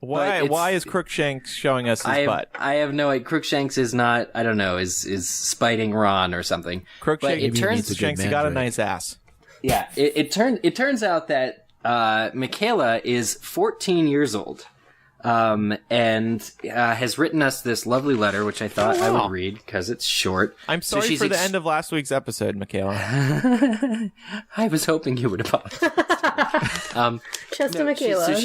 Why is Crookshanks showing us his butt? I have no idea. Crookshanks is not, I don't know, is spiting Ron or something. Crookshanks, he got a nice ass. Yeah, it turns out that Michaela is 14 years old. And has written us this lovely letter, which I thought I would read because it's short. I'm sorry for the end of last week's episode, Michaela. I was hoping you would apologize. Just to Michaela.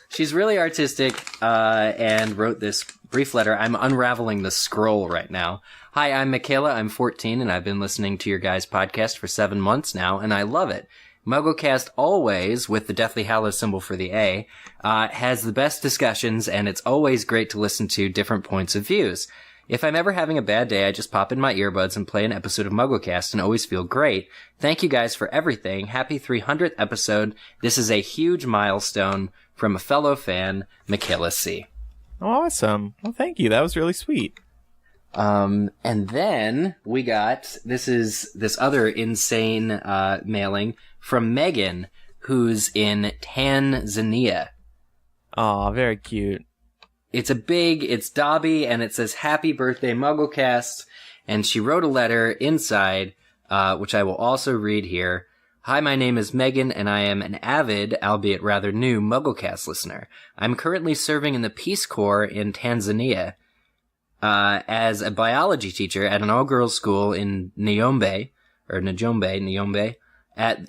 She's really artistic and wrote this brief letter. I'm unraveling the scroll right now. Hi, I'm Michaela. I'm 14, and I've been listening to your guys' podcast for 7 months now, and I love it. MuggleCast always, with the Deathly Hallows symbol for the A, has the best discussions, and it's always great to listen to different points of views. If I'm ever having a bad day, I just pop in my earbuds and play an episode of MuggleCast and always feel great. Thank you guys for everything. Happy 300th episode. This is a huge milestone from a fellow fan, Michaela C. Awesome. Well, thank you. That was really sweet. And then we got, this other insane, mailing from Megan, who's in Tanzania. Aw, very cute. It's Dobby, and it says, Happy Birthday, MuggleCast, and she wrote a letter inside, which I will also read here. Hi, my name is Megan, and I am an avid, albeit rather new, MuggleCast listener. I'm currently serving in the Peace Corps in Tanzania, as a biology teacher at an all-girls school in Njombe,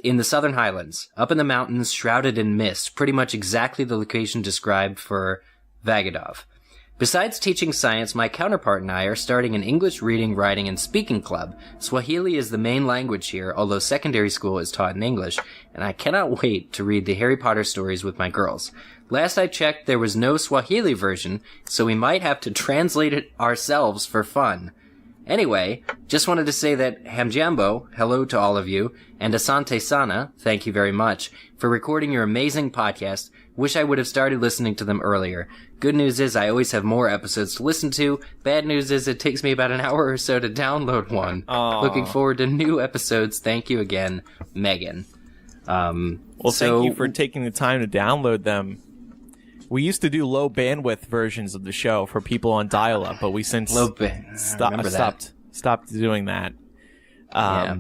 in the Southern Highlands, up in the mountains, shrouded in mist, pretty much exactly the location described for Vagadov. Besides teaching science, my counterpart and I are starting an English reading, writing, and speaking club. Swahili is the main language here, although secondary school is taught in English, and I cannot wait to read the Harry Potter stories with my girls. Last I checked, there was no Swahili version, so we might have to translate it ourselves for fun. Anyway, just wanted to say that Hamjambo, hello to all of you, and Asante Sana, thank you very much, for recording your amazing podcast. Wish I would have started listening to them earlier. Good news is I always have more episodes to listen to. Bad news is it takes me about an hour or so to download one. Aww. Looking forward to new episodes. Thank you again, Megan. Thank you for taking the time to download them. We used to do low bandwidth versions of the show for people on dial-up, but we since stopped doing that. Yeah.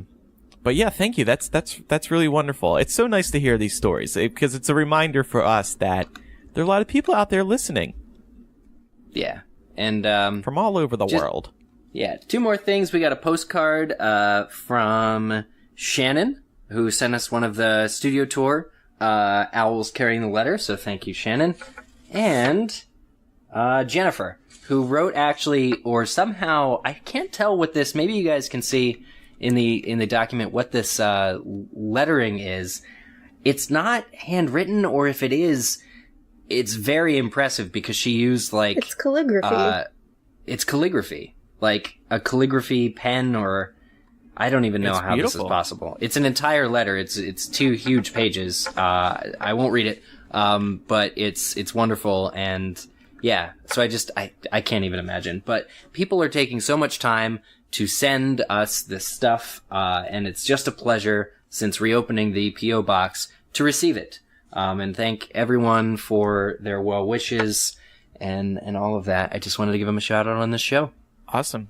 But yeah, thank you. That's really wonderful. It's so nice to hear these stories because it's a reminder for us that there are a lot of people out there listening. Yeah, and from all over the world. Yeah, two more things. We got a postcard from Shannon, who sent us one of the studio tour owls carrying the letter. So thank you, Shannon, and Jennifer, who wrote actually, or somehow I can't tell what this. Maybe you guys can see in the document what this lettering is. It's not handwritten, or if it is, it's very impressive because she used it's calligraphy. It's calligraphy, like a calligraphy pen, or I don't even know how beautiful. This is possible. It's an entire letter. It's 2 huge pages. I won't read it, but it's wonderful, and yeah. So I can't even imagine. But people are taking so much time to send us this stuff, and it's just a pleasure since reopening the P.O. box to receive it. And thank everyone for their well wishes and all of that. I just wanted to give them a shout out on this show. Awesome.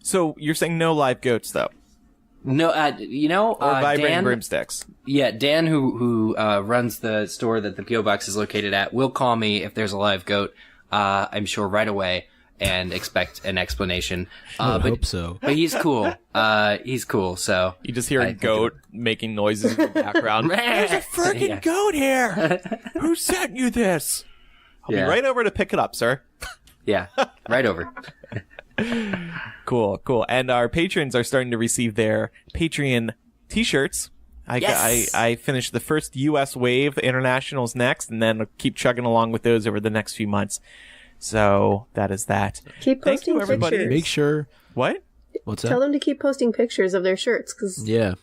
So you're saying no live goats though? No, or vibrating Dan, broomsticks. Yeah, Dan, who runs the store that the P.O. box is located at, will call me if there's a live goat. I'm sure right away. And expect an explanation. I hope so. But he's cool. He's cool, so. You just hear a goat making noises in the background. There's a freaking goat here! Who sent you this? I'll be right over to pick it up, sir. Yeah, right over. Cool. And our patrons are starting to receive their Patreon t-shirts. I finished the first U.S. wave. International's next, and then I'll keep chugging along with those over the next few months. So that is that. Keep posting everybody. pictures. Make sure. What? What's that? Tell them to keep posting pictures of their shirts because they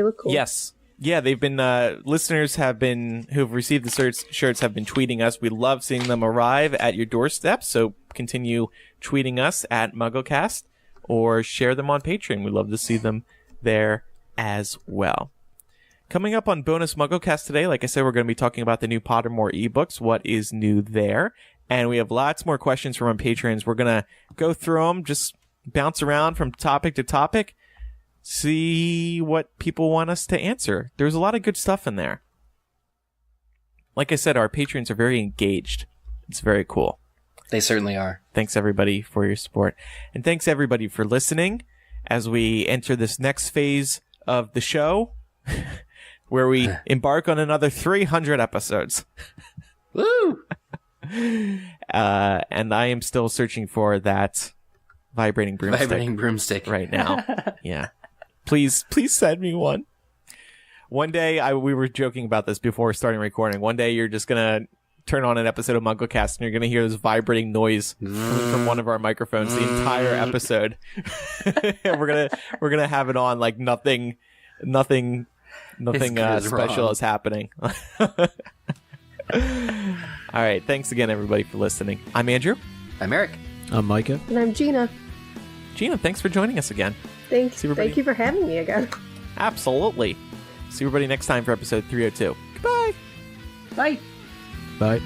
look cool. Yes. Yeah, they've been listeners who've received the shirts have been tweeting us. We love seeing them arrive at your doorstep. So continue tweeting us at MuggleCast or share them on Patreon. We love to see them there as well. Coming up on Bonus MuggleCast today, like I said, we're going to be talking about the new Pottermore ebooks. What is new there? And we have lots more questions from our patrons. We're going to go through them, just bounce around from topic to topic, see what people want us to answer. There's a lot of good stuff in there. Like I said, our patrons are very engaged. It's very cool. They certainly are. Thanks, everybody, for your support. And thanks, everybody, for listening as we enter this next phase of the show where we embark on another 300 episodes. Woo! And I am still searching for that vibrating broomstick right now. Yeah. Please send me one. One day, we were joking about this before starting recording. One day, you're just gonna turn on an episode of MuggleCast, and you're gonna hear this vibrating noise coming from one of our microphones the entire episode. And we're gonna have it on like nothing special is happening. All right, thanks again, everybody, for listening. I'm Andrew. I'm Eric. I'm Micah. And I'm Gina. Gina, thanks for joining us again. Thank you for having me again. Absolutely. See everybody next time for episode 302. Goodbye. Bye. Bye.